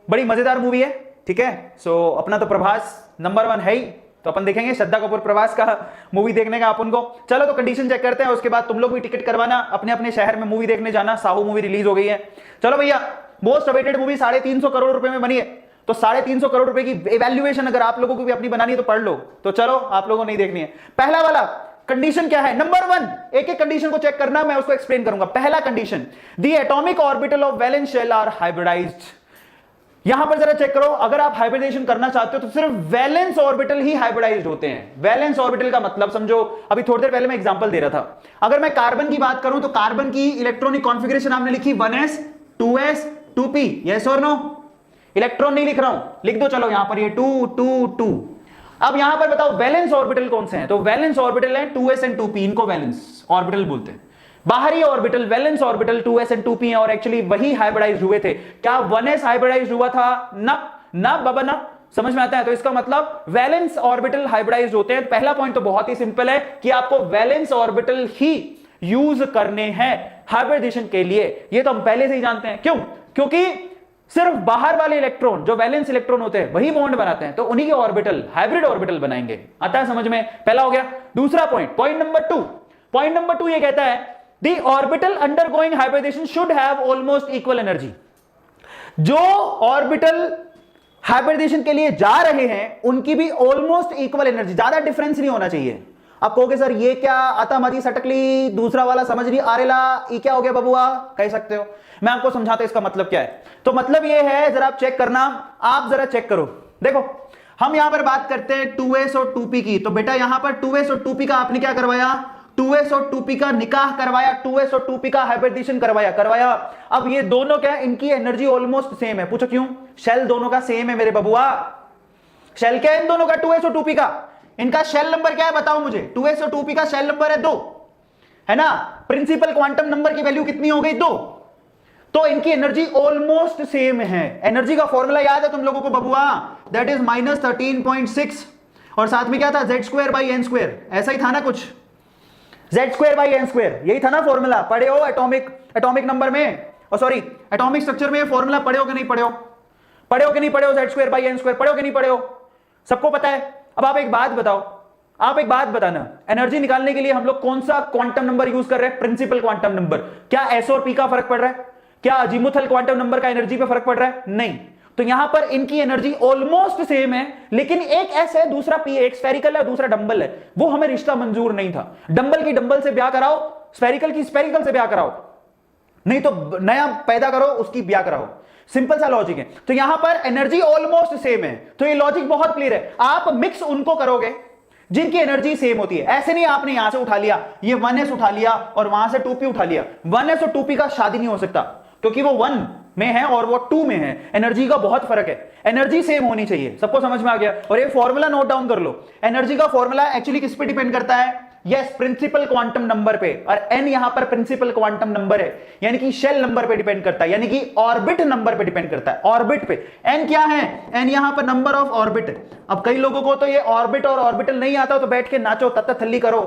बड़ी मजेदार मूवी है, ठीक है। सो अपना तो प्रभास नंबर 1 है ही, तो अपन देखेंगे श्रद्धा कपूर प्रभास का मूवी देखने का अपन को। चलो तो कंडीशन चेक करते हैं, उसके बाद तुम लोग भी टिकट करवाना, अपने अपने शहर में मूवी देखने जाना। साहू मूवी रिलीज हो गई है। चलो भैया मोस्ट अवेटेड मूवी 350 करोड़ रुपए में बनी है, तो 350 करोड़ रुपए की इवैल्यूएशन अगर आप लोगों को भी अपनी बनानी है तो पढ़ लो। तो चलो, आप लोगों को नहीं देखनी है। पहला वाला कंडीशन क्या है, नंबर 1, एक एक कंडीशन को चेक करना, मैं उसको एक्सप्लेन करूंगा। पहला condition, the atomic orbital of valence shell are hybridized. यहां पर जरा चेक करो, अगर आप हाइब्रिडाइजेशन करना चाहते हो तो सिर्फ वैलेंस ऑर्बिटल ही हाइब्रिडाइज्ड होते हैं। वैलेंस ऑर्बिटल का मतलब समझो, अभी थोड़ी देर पहले मैं एग्जांपल दे रहा था, अगर मैं कार्बन की बात करूं तो कार्बन की इलेक्ट्रॉनिक कॉन्फ़िगरेशन आपने लिखी 1s 2s 2p, yes or no? Electron नहीं लिख रहा हूं, लिख दो चलो यहां पर ये 2 2 2। अब यहां पर बताओ वैलेंस ऑर्बिटल कौन से हैं, तो वैलेंस ऑर्बिटल है 2s एंड 2p, इनको वैलेंस ऑर्बिटल बोलते हैं। बाहरी orbital valence orbital 2s and 2p हैं, और एक्चुअली वही हाइब्रिडाइज्ड हुए थे। क्या 1s हाइब्रिडाइज्ड हुआ था? ना बाबा ना। समझ में आता है? तो इसका मतलब वैलेंस ऑर्बिटल हाइब्रिडाइज्ड होते हैं। पहला पॉइंट तो बहुत ही सिंपल है कि आपको वैलेंस ऑर्बिटल ही यूज करने हैं हाइब्रिडेशन के लिए, ये तो हम पहले से ही जानते हैं। क्यों? क्योंकि सिर्फ बाहर वाले इलेक्ट्रॉन जो वैलेंस इलेक्ट्रॉन होते हैं वही बॉन्ड बनाते हैं, तो उन्हीं के ऑर्बिटल हाइब्रिड ऑर्बिटल बनाएंगे। आता है समझ में? पहला हो गया। दूसरा पॉइंट, पॉइंट नंबर 2 ये कहता है the orbital undergoing hybridization should have almost equal energy. जो ऑर्बिटल हाइब्रिडेशन के लिए जा रहे हैं उनकी भी ऑलमोस्ट इक्वल एनर्जी, ज्यादा डिफरेंस नहीं होना चाहिए। आप कहोगे सर ये क्या आता माती सटकली, दूसरा वाला समझ नहीं आ रेला, ये क्या हो गया बबुआ, कह सकते हो। मैं आपको समझाता हूं इसका मतलब क्या है। तो मतलब ये है, जरा आप चेक करना, आप जरा चेक करो। देखो हम यहां पर बात करते हैं 2s और 2p की, तो बेटा यहां पर 2s और 2p का आपने क्या करवाया, 2s और 2p का निकाह करवाया, 2s और 2p का हाइब्रिडेशन करवाया। अब ये दोनों क्या है, इनकी एनर्जी ऑलमोस्ट सेम है। पूछो क्यों? शेल दोनों का सेम है मेरे बबुआ। शेल क्या है इन दोनों का, 2s और 2p का? इनका शेल नंबर क्या है बताओ मुझे? 2s और 2p का शेल नंबर है 2, है ना? प्रिंसिपल क्वांटम नंबर की वैल्यू कितनी हो गई? 2। तो इनकी एनर्जी ऑलमोस्ट सेम है। एनर्जी का फॉर्मूला याद है तुम लोगों को बबुआ? दैट इज -13.6, और साथ में क्या था, z²/n², ऐसा ही था ना कुछ, z²/n², यही था ना फॉर्मूला। पढ़े हो एटॉमिक नंबर में, और सॉरी एटॉमिक स्ट्रक्चर में फॉर्मूला पढ़े हो कि नहीं पढ़े हो? कि नहीं पढ़े हो? z²/n² पढ़े हो कि नहीं पढ़े हो? सबको पता है। अब आप एक बात बताओ, आप एक बात बताना, एनर्जी निकालने के लिए हम लोग कौन सा क्वांटम नंबर यूज कर रहे हैं? Principal quantum number. क्या s और p का फर्क पड़ रहा है? क्या अजीमुथल क्वांटम नंबर का एनर्जी पे फर्क पड़ रहा है? नहीं। तो यहां पर इनकी एनर्जी ऑलमोस्ट सेम है, लेकिन एक s है दूसरा p है, एक स्फेरिकल है दूसरा डंबल है। वो हमें रिश्ता मंजूर नहीं था। डंबल की डंबल से ब्याह कराओ, स्फेरिकल की स्फेरिकल से ब्याह कराओ, नहीं तो नया पैदा करो उसकी ब्याह कराओ। सिंपल सा लॉजिक है। तो यहां पर एनर्जी ऑलमोस्ट सेम है, तो ये लॉजिक बहुत क्लियर है। आप मिक्स उनको करोगे जिनकी एनर्जी सेम होती है। ऐसे नहीं आपने यहां से उठा लिया, ये 1s उठा लिया और वहां से 2p उठा लिया। 1s और 2p का शादी नहीं हो सकता, क्योंकि वो 1 में है और वो 2 में है। एनर्जी का बहुत फर्क है, एनर्जी सेम होनी चाहिए। सबको समझ में आ गया? और ये फॉर्मूला नोट डाउन कर लो। एनर्जी का फॉर्मूला एक्चुअली किस पे डिपेंड करता है? यस, प्रिंसिपल क्वांटम नंबर पे। और n यहां पर प्रिंसिपल क्वांटम नंबर है, यानी कि शेल नंबर पे डिपेंड करता है, यानी कि ऑर्बिट नंबर पे डिपेंड करता है। ऑर्बिट पे n क्या है? n यहां पर नंबर ऑफ ऑर्बिट। अब कई लोगों को तो ये ऑर्बिट और ऑर्बिटल नहीं आता, तो बैठ के नाचो, तत्ता थल्ली करो,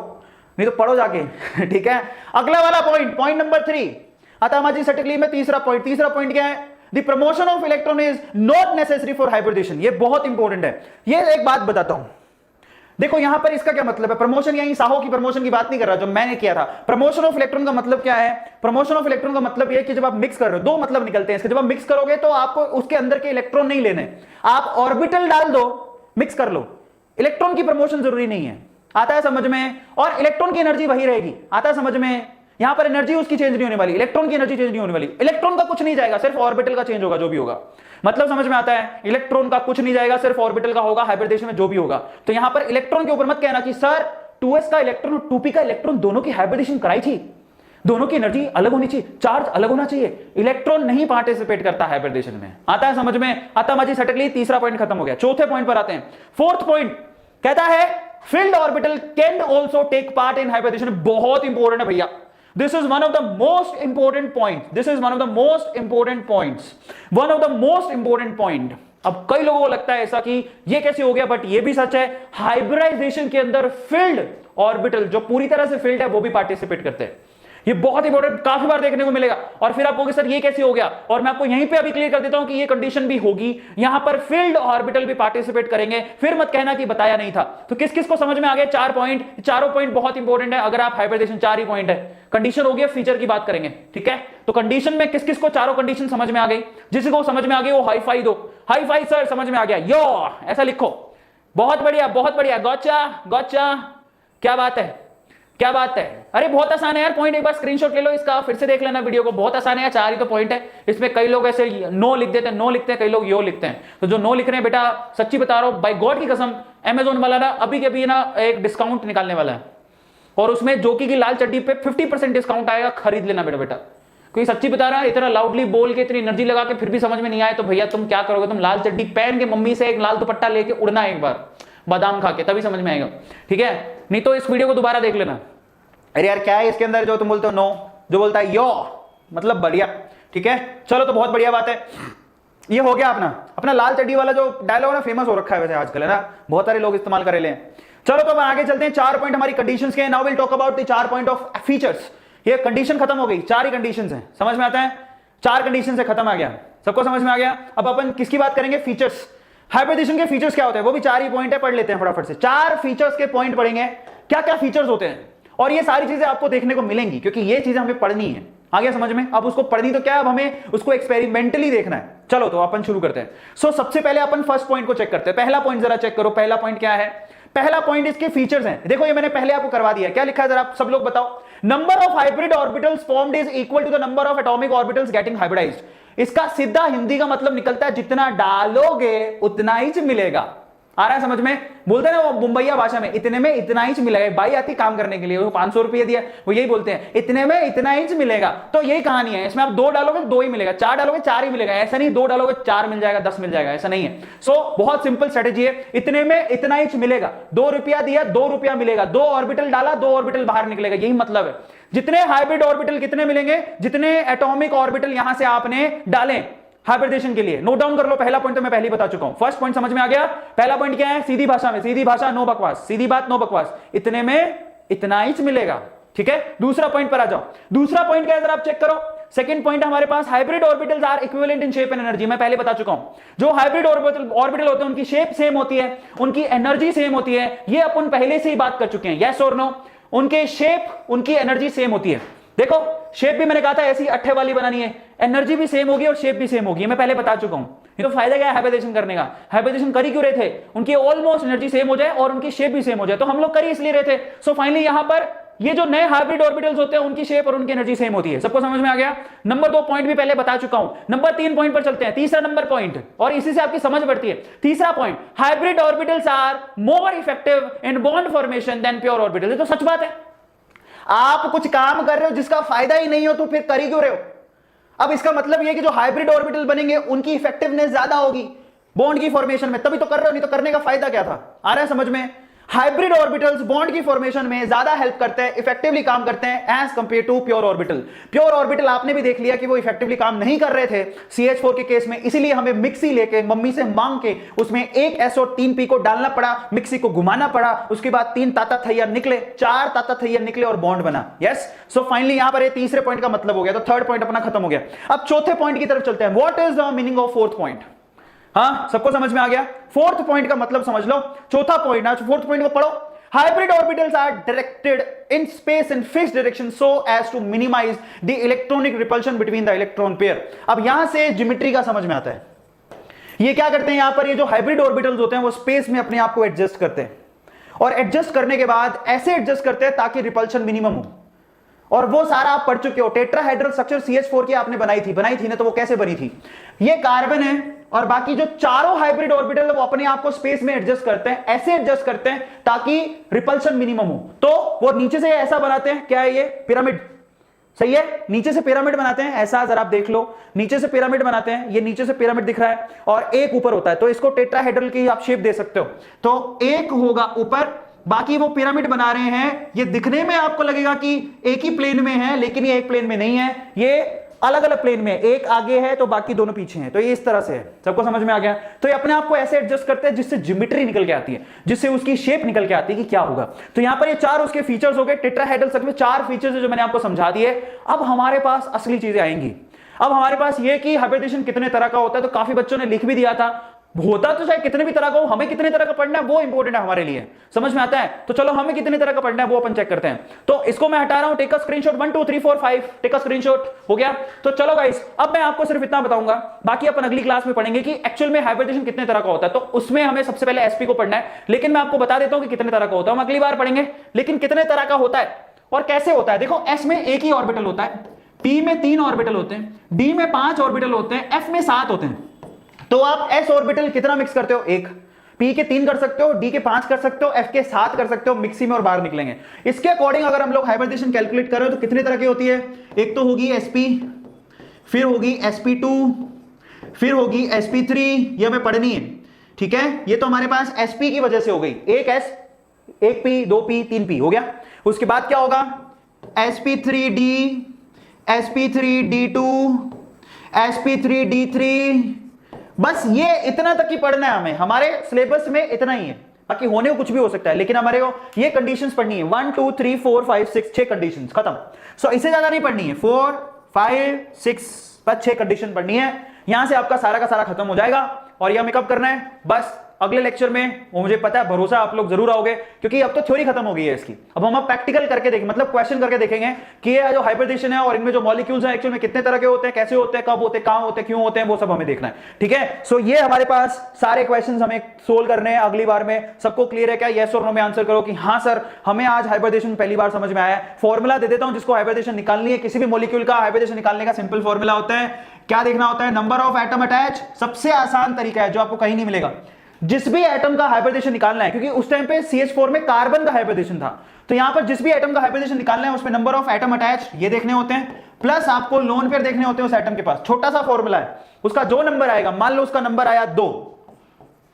नहीं तो पढ़ो जाके। ठीक है, अगला वाला पॉइंट नंबर 3 आतामाजी सटिकली में तीसरा पॉइंट क्या है? The promotion of electron is not necessary for hybridization. ये बहुत इंपॉर्टेंट है। ये एक बात बताता हूं, देखो यहां पर इसका क्या मतलब है। प्रमोशन यही साहो की प्रमोशन की बात नहीं कर रहा जो मैंने किया था। प्रमोशन ऑफ इलेक्ट्रॉन का मतलब क्या है? प्रमोशन ऑफ इलेक्ट्रॉन का मतलब यह कि जब आप मिक्स कर रहे हो, दो मतलब निकलते हैं इसके। जब आप मिक्स करोगे तो आपको उसके अंदर के इलेक्ट्रॉन नहीं लेने, आप ऑर्बिटल डाल दो, मिक्स कर लो। इलेक्ट्रॉन की प्रमोशन जरूरी नहीं है। आता है समझ में? और इलेक्ट्रॉन की एनर्जी वही रहेगी। आता है समझ में? यहां पर एनर्जी उसकी चेंज नहीं होने वाली, इलेक्ट्रॉन की एनर्जी चेंज नहीं होने वाली। इलेक्ट्रॉन का कुछ नहीं जाएगा, सिर्फ ऑर्बिटल का चेंज होगा, जो भी होगा। मतलब समझ में आता है? इलेक्ट्रॉन का कुछ नहीं जाएगा, सिर्फ ऑर्बिटल का होगा हाइब्रिडेशन में जो भी होगा। तो यहां पर इलेक्ट्रॉन के ऊपर मत कहना कि सर 2s का इलेक्ट्रॉन और 2p का इलेक्ट्रॉन दोनों की हाइब्रिडेशन कराई थी, दोनों की एनर्जी अलग होनी चाहिए, चार्ज अलग होना चाहिए। इलेक्ट्रॉन नहीं पार्टिसिपेट करता हाइब्रिडेशन में। आता है समझ में? आता माजी सटकली। तीसरा पॉइंट खत्म हो गया। चौथे पॉइंट पर आते हैं। फोर्थ पॉइंट कहता है filled orbital can also take part in hybridization। बहुत इंपॉर्टेंट है भैया। This is one of the most important points. This is one of the most important points. One of the most important point. अब कई लोगों को लगता है ऐसा कि ये कैसे हो गया, बट ये भी सच है। हाइब्रिडाइजेशन के अंदर फिल्ड ऑर्बिटल जो पूरी तरह से फिल्ड है वो भी पार्टिसिपेट करते हैं। ये बहुत इंपॉर्टेंट, काफी बार देखने को मिलेगा। और फिर आप कहोगे सर ये कैसे हो गया, और मैं आपको यहीं पे अभी क्लियर कर देता हूं कि ये कंडीशन भी होगी, यहां पर फील्ड ऑर्बिटल भी पार्टिसिपेट करेंगे, फिर मत कहना कि बताया नहीं था। तो किस किस को समझ में आ गया? 4 पॉइंट, चारों पॉइंट बहुत इंपॉर्टेंट है अगर आप हाइब्रिडेशन, 4 ही पॉइंट है। कंडीशन हो गया, फीचर की बात करेंगे, ठीक है। तो कंडीशन में किस किस को चारों कंडीशन समझ में आ गई? जिसको समझ में आ गई वो हाई फाई दो। हाई फाई सर समझ में आ गया, यो ऐसा लिखो, बहुत बढ़िया बहुत बढ़िया, गौचा गौचा, क्या बात है क्या बात है। अरे बहुत आसान है यार पॉइंट, एक बार स्क्रीनशॉट ले लो इसका, फिर से देख लेना वीडियो को, बहुत आसान है यार, 4 ही तो पॉइंट है। इसमें कई लोग ऐसे नो लिख देते हैं, नो लिखते हैं, कई लोग यो लिखते हैं। तो जो नो लिख रहे हैं बेटा, सच्ची बता रहा हूं बाय गॉड की कसम, अमेजोन वाला ना अभी के अभी ना एक डिस्काउंट निकालने वाला है, और उसमें जोकी की लाल चड्डी पे 50% डिस्काउंट आएगा, खरीद लेना बेटा बेटा। कोई सच्ची बता रहा है, इतना लाउडली बोल के, इतनी एनर्जी लगा के, फिर भी समझ में नहीं आए तो भैया तुम क्या करोगे? तुम लाल चड्डी पहन के मम्मी से एक लाल दुपट्टा लेके उड़ना एक बार, बादाम खा के, तभी समझ में आएगा, ठीक है। नहीं तो इस वीडियो को दोबारा देख लेना। अरे यार क्या है इसके अंदर, जो तुम बोलते हो नो, जो बोलता है यो, मतलब बढ़िया, ठीक है। चलो तो बहुत बढ़िया बात है। ये हो गया अपना अपना लाल चड्डी वाला जो डायलॉग ना, फेमस हो रखा है वैसे आजकल, है ना, बहुत सारे लोग इस्तेमाल कर रहे हैं। चलो तो अब आगे चलते हैं, 4 पॉइंट हमारी कंडीशंस के हैं। Now will talk about the 4 point of features. ये कंडीशन खत्म हो गई, 4 ही कंडीशंस हैं, समझ में आता है? 4 कंडीशन से खत्म आ गया, सबको समझ में आ गया। अब अपन किसकी बात करेंगे? फीचर्स। हाइब्रिडेशन के फीचर्स क्या होते हैं? वो भी 4 ही पॉइंट है, पढ़ लेते हैं फटाफट से। 4 फीचर्स के पॉइंट पढ़ेंगे, क्या क्या फीचर्स होते हैं, और ये सारी चीजें आपको देखने को मिलेंगी, क्योंकि ये चीजें हमें पढ़नी है। आ गया समझ में? अब उसको पढ़नी तो क्या, अब हमें उसको एक्सपेरिमेंटली देखना है। चलो तो अपन शुरू करते हैं। सबसे पहले अपन फर्स्ट पॉइंट को चेक करते हैं। पहला पॉइंट जरा चेक करो, पहला पॉइंट क्या है? पहला पॉइंट इसके फीचर्स हैं। देखो ये मैंने पहले आपको करवा दिया, क्या लिखा है जरा आप सब लोग बताओ। Number of hybrid orbitals formed is equal to the number of atomic orbitals getting hybridized. इसका सीधा हिंदी का मतलब निकलता है, जितना डालोगे उतना ही मिलेगा। आ रहा है समझ में? बोलते हैं ना वो मुंबईया भाषा में, इतने में इतना इंच मिलेगा। बाई आती काम करने के लिए, वो 500 रुपये दिया, वो यही बोलते हैं, इतने में इतना इंच मिलेगा। तो यही कहानी है, इसमें आप 2 डालोगे 2 ही मिलेगा, 4 डालोगे 4 ही मिलेगा। ऐसा नहीं 2 डालोगे 4 मिल जाएगा, 10 मिल जाएगा, ऐसा नहीं है। बहुत सिंपल स्ट्रेटेजी है। इतने में इतना इंच मिलेगा, 2 रुपया दिया 2 रुपया मिलेगा, 2 ऑर्बिटल डाला 2 ऑर्बिटल बाहर निकलेगा, यही मतलब है। जितने हाइब्रिड ऑर्बिटल कितने मिलेंगे? जितने एटॉमिक ऑर्बिटल यहां से आपने डाले हाइब्रिडेशन के लिए। नोट डाउन कर लो, पहला पॉइंट तो मैं पहले ही बता चुका हूं। फर्स्ट पॉइंट समझ में आ गया? पहला पॉइंट क्या है? सीधी भाषा में, सीधी भाषा नो बकवास, सीधी बात नो बकवास, इतने में इतना इंच मिलेगा, ठीक है। दूसरा पॉइंट पर आ जाओ। दूसरा पॉइंट क्या है जरा आप चेक करो। सेकंड पॉइंट हमारे पास, hybrid orbitals are equivalent in shape and energy. मैं पहले बता चुका हूं, जो हाइब्रिड ऑर्बिटल होते हैं उनकी शेप सेम होती है, उनकी एनर्जी सेम होती है। ये अपन पहले से ही बात कर चुके हैं, यस और नो। उनके शेप, उनकी एनर्जी सेम होती है। देखो शेप भी मैंने कहा था ऐसी अट्ठे वाली बनानी है, एनर्जी भी सेम होगी और शेप भी सेम होगी, मैं पहले बता चुका हूं। ये तो फायदा क्या है हाइब्रिडेशन करने का? हाइब्रिडेशन कर ही क्यों रहे थे? उनकी ऑलमोस्ट एनर्जी सेम हो जाए और उनकी शेप भी सेम हो जाए, तो हम लोग कर ही इसलिए रहे थे। सो फाइनली यहां पर ये जो नए हाइब्रिड ऑर्बिटल्स होते हैं उनकी शेप और उनकी एनर्जी सेम होती है। सबको समझ में आ गया? नंबर 2 पॉइंट भी पहले बता चुका हूं। नंबर 3 पॉइंट पर चलते हैं, तीसरा नंबर पॉइंट, और इसी से आपकी समझ बढ़ती है। तीसरा point, hybrid orbitals are more effective in bond formation than pure orbital. ये तो सच बात है। आप कुछ काम कर रहे हो जिसका फायदा ही नहीं हो तो फिर कर ही क्यों रहे हो? अब इसका मतलब यह कि जो हाइब्रिड ऑर्बिटल बनेंगे उनकी इफेक्टिवनेस ज्यादा होगी बॉन्ड की फॉर्मेशन में, तभी तो कर रहे हो, नहीं तो करने का फायदा क्या था? आ रहा है समझ में? हाइब्रिड ऑर्बिटल्स बॉन्ड की फॉर्मेशन में ज्यादा हेल्प करते हैं, इफेक्टिवली काम करते हैं as compare to pure orbital. Pure orbital आपने भी देख लिया कि वो इफेक्टिवली काम नहीं कर रहे थे CH4 के केस में, इसीलिए हमें मिक्सी लेके मम्मी से मांग के उसमें 1 SO3P को डालना पड़ा, मिक्सी को घुमाना पड़ा, उसके बाद 3 ताता थैया निकले, 4 ताता थैया निकले और बॉन्ड बना। यस, सो फाइनली यहां पर ये तीसरे पॉइंट का मतलब हो गया, तो थर्ड पॉइंट अपना खत्म हो गया। अब चौथे पॉइंट की तरफ चलते हैं। What is the meaning of fourth point? हाँ, सबको समझ में आ गया? फोर्थ पॉइंट का मतलब समझ लो। चौथा पॉइंट ना, फोर्थ पॉइंट को पढ़ो। Hybrid orbitals are directed in space in fixed direction so as to minimize the electronic repulsion between the electron pair। अब यहां से ज्योमेट्री का समझ में आता है। ये क्या करते हैं यहां पर, ये जो हाइब्रिड ऑर्बिटल्स होते हैं वो स्पेस में अपने आप को एडजस्ट करते हैं, और एडजस्ट करने के बाद ऐसे एडजस्ट करते हैं ताकि रिपल्शन मिनिमम हो। और वो सारा आप पढ़ चुके हो। टेट्राहेड्रल स्ट्रक्चर CH4 की आपने बनाई थी ना, तो वो कैसे बनी थी? ये कार्बन है और बाकी जो चारों हाइब्रिड ऑर्बिटल वो अपने आप को स्पेस में एडजस्ट करते हैं, ऐसे एडजस्ट करते हैं ताकि रिपल्शन मिनिमम हो। तो वो नीचे से ऐसा बनाते हैं, क्या है ये? पिरामिड, सही है? नीचे से पिरामिड बनाते हैं, ऐसा जरा आप देख लो, नीचे से पिरामिड बनाते हैं, ये नीचे से पिरामिड दिख रहा है और एक ऊपर होता है, तो इसको टेट्राहेड्रल की आप शेप दे सकते हो। तो एक होगा ऊपर, बाकी वो पिरामिड बना रहे हैं। ये दिखने में आपको लगेगा कि एक ही प्लेन में है, लेकिन ये एक प्लेन में नहीं है, ये अलग अलग प्लेन में, एक आगे है तो बाकी दोनों पीछे हैं, तो ये इस तरह से है। सबको समझ में आ गया? तो ये अपने आप को ऐसे एडजस्ट करते हैं जिससे ज्योमेट्री निकल के आती है, जिससे उसकी शेप निकल के आती है कि क्या होगा। तो यहां पर ये चार उसके फीचर्स हो गए, टेट्राहेड्रल सर्कल में चार फीचर्स जो मैंने आपको समझा दिए। अब हमारे पास असली चीजें आएंगी। अब हमारे पास ये कि हाइब्रिडेशन कितने तरह का होता है, तो काफी बच्चों ने लिख भी दिया था। होता तो चाहे कितने भी तरह का हो, हमें कितने तरह का पढ़ना है वो इंपॉर्टेंट है हमारे लिए, समझ में आता है? तो चलो हमें कितने तरह का पढ़ना है वो अपन चेक करते हैं। तो इसको मैं हटा रहा हूं, take a screenshot 1 2 3 4 5, take a screenshot, हो गया। तो चलो गाइस, अब मैं आपको सिर्फ इतना बताऊंगा, बाकी अपन अगली क्लास में पढ़ेंगे कि एक्चुअल में हाइब्रिडेशन कितने तरह का होता है। तो उसमें हमें सबसे पहले एसपी को पढ़ना है, लेकिन मैं आपको बता देता हूं कि कितने तरह का होता है, हम अगली बार पढ़ेंगे। लेकिन कितने तरह का होता है और कैसे होता है, देखो एस में एक ही ऑर्बिटल होता है, पी में 3 ऑर्बिटल होते हैं, डी में 5 ऑर्बिटल होते हैं, एफ में 7 होते हैं। तो आप एस ऑर्बिटल कितना मिक्स करते हो? 1। पी के 3 कर सकते हो, डी के 5 कर सकते हो, एफ के 7 कर सकते हो, मिक्सी में और बाहर निकलेंगे। इसके अकॉर्डिंग अगर हम लोग हाइब्रिडेशन कैलकुलेट करें तो कितने तरह की होती है? एक तो होगी एसपी, फिर होगी sp2, फिर होगी sp3, ये हमें पढ़नी है, ठीक है? ये तो हमारे पास sp की वजह से हो गई, एक s, एक p, 2p, 3p हो गया। उसके बाद क्या होगा? sp3d, sp3d2, sp3d3, बस ये इतना तक ही पढ़ना है हमें, हमारे सिलेबस में इतना ही है। बाकी होने को कुछ भी हो सकता है, लेकिन हमारे को ये कंडीशंस पढ़नी है, 1 2 3 4 5 6, 6 कंडीशंस खत्म। सो इससे ज्यादा नहीं पढ़नी है, 4 5 6, बस 6 कंडीशन पढ़नी है। यहां से आपका सारा का सारा खत्म हो जाएगा। और ये हमें कब करना है? बस अगले लेक्चर में। वो मुझे पता है, भरोसा आप लोग जरूर आओगे, क्योंकि अब तो थ्योरी खत्म हो गई है इसकी। अब हम प्रैक्टिकल करके देखेंगे, मतलब क्वेश्चन करके देखेंगे कि ये जो हाइब्रिडेशन है और इनमें जो मॉलिक्यूल्स हैं एक्चुअल में कितने तरह के होते हैं, कैसे होते हैं, कब होते हैं, कहां होते हैं, क्यों होते हैं, वो सब हमें देखना है, ठीक है? सो ये हमारे पास सारे क्वेश्चंस हमें सोल्व करने हैं अगली बार में। सबको क्लियर है क्या? यस और नो में आंसर करो कि हाँ सर हमें आज हाइब्रिडेशन पहली बार समझ में आया है। फॉर्मूला दे देता हूं जिसको हाइब्रिडेशन निकालनी है, किसी भी मॉलिक्यूल का हाइब्रिडेशन निकालने का सिंपल फॉर्मूला होता है। क्या देखना होता है? नंबर ऑफ एटम अटैच, सबसे आसान तरीका है जो आपको कहीं नहीं मिलेगा। जिस भी एटम का हाइब्रिडेशन निकालना है, क्योंकि उस टाइम पे CH4 में कार्बन का हाइब्रिडेशन था, तो यहां पर जिस भी एटम का हाइब्रिडेशन निकालना है उसमें नंबर ऑफ एटम अटैच ये देखने होते हैं, प्लस आपको लोन पेयर देखने होते हैं उस एटम के पास। छोटा सा फॉर्मूला है, उसका जो नंबर आएगा, मान लो उसका नंबर आया 2,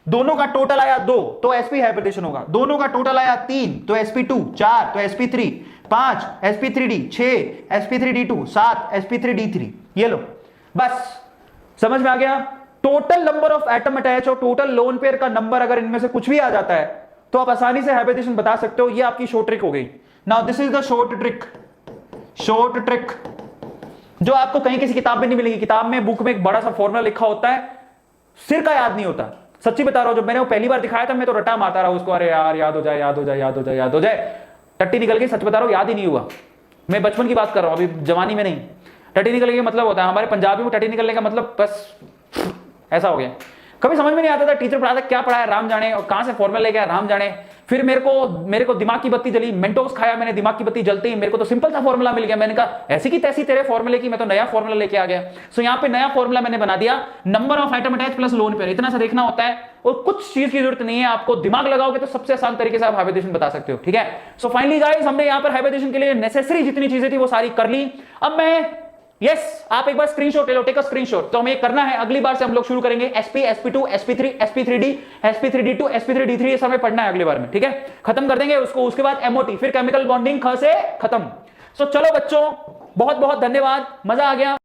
दोनों का टोटल आया 2 तो sp हाइब्रिडेशन होगा, दोनों का टोटल आया 3 तो sp2, 4 तो sp3, 5 sp3d, 6 sp3d2, 7 sp3d3। ये लो, बस समझ में आ गया? Total number of atom attach और टोटल लोन पेयर का नंबर अगर इनमें से कुछ भी आ जाता है तो आप आसानी से हाइब्रिडेशन बता सकते हो। ये आपकी शॉर्ट ट्रिक हो गई। Now this is the short trick, short trick जो आपको कहीं किसी किताब में नहीं मिलेगी। किताब में, बुक में एक बड़ा सा फॉर्मूला लिखा होता है, सिर का याद नहीं होता। सच्ची बता रहा हूं, जब मैंने वो पहली बार दिखाया था मैं तो रटा मारता रहा उसको, अरे यार याद हो जाए, याद हो जाए, याद हो जाए, याद हो जाए, टट्टी निकल गई। सच बता रहा हूं, याद ही नहीं हुआ। मैं बचपन की बात कर रहा हूं, अभी जवानी में नहीं। टट्टी निकल गई मतलब होता है हमारे पंजाबी में, टट्टी निकलने का मतलब बस ऐसा हो गया। कभी समझ में नहीं आता था टीचर पढ़ाता क्या पढ़ाया राम जाने, और कहां से फॉर्मूला लेके आया राम जाने। फिर मेरे को दिमाग की बत्ती जली, मेंटोस खाया मैंने, दिमाग की बत्ती जलते ही मेरे को तो सिंपल सा फॉर्मूला मिल गया। मैंने कहा ऐसी की तैसी तेरे फॉर्मूले की, मैं तो नया फॉर्मूला लेके आ गया। सो यहाँ पे नया फॉर्मूला मैंने बना दिया, number of atom attach plus lone pair, इतना सा देखना होता है और कुछ चीज की जरूरत नहीं है। आपको दिमाग लगाओगे तो सबसे आसान तरीके से आप हाइब्रिडेशन बता सकते हो, ठीक है? सो फाइनली गाइस, हमने यहाँ पर हाइब्रिडेशन के लिए नेसेसरी जितनी चीजें थी वो सारी कर ली। अब मैं आप एक बार स्क्रीनशॉट ले लो, टेक अ स्क्रीनशॉट। तो हमें करना है, अगली बार से हम लोग शुरू करेंगे sp, sp2, sp3, sp3d, sp3d2, sp3d3, ये सब हमें पढ़ना है अगली बार में, ठीक है? खत्म कर देंगे उसको, उसके बाद MOT, फिर केमिकल बॉन्डिंग ख से खत्म। सो चलो बच्चों, बहुत बहुत धन्यवाद, मजा आ गया।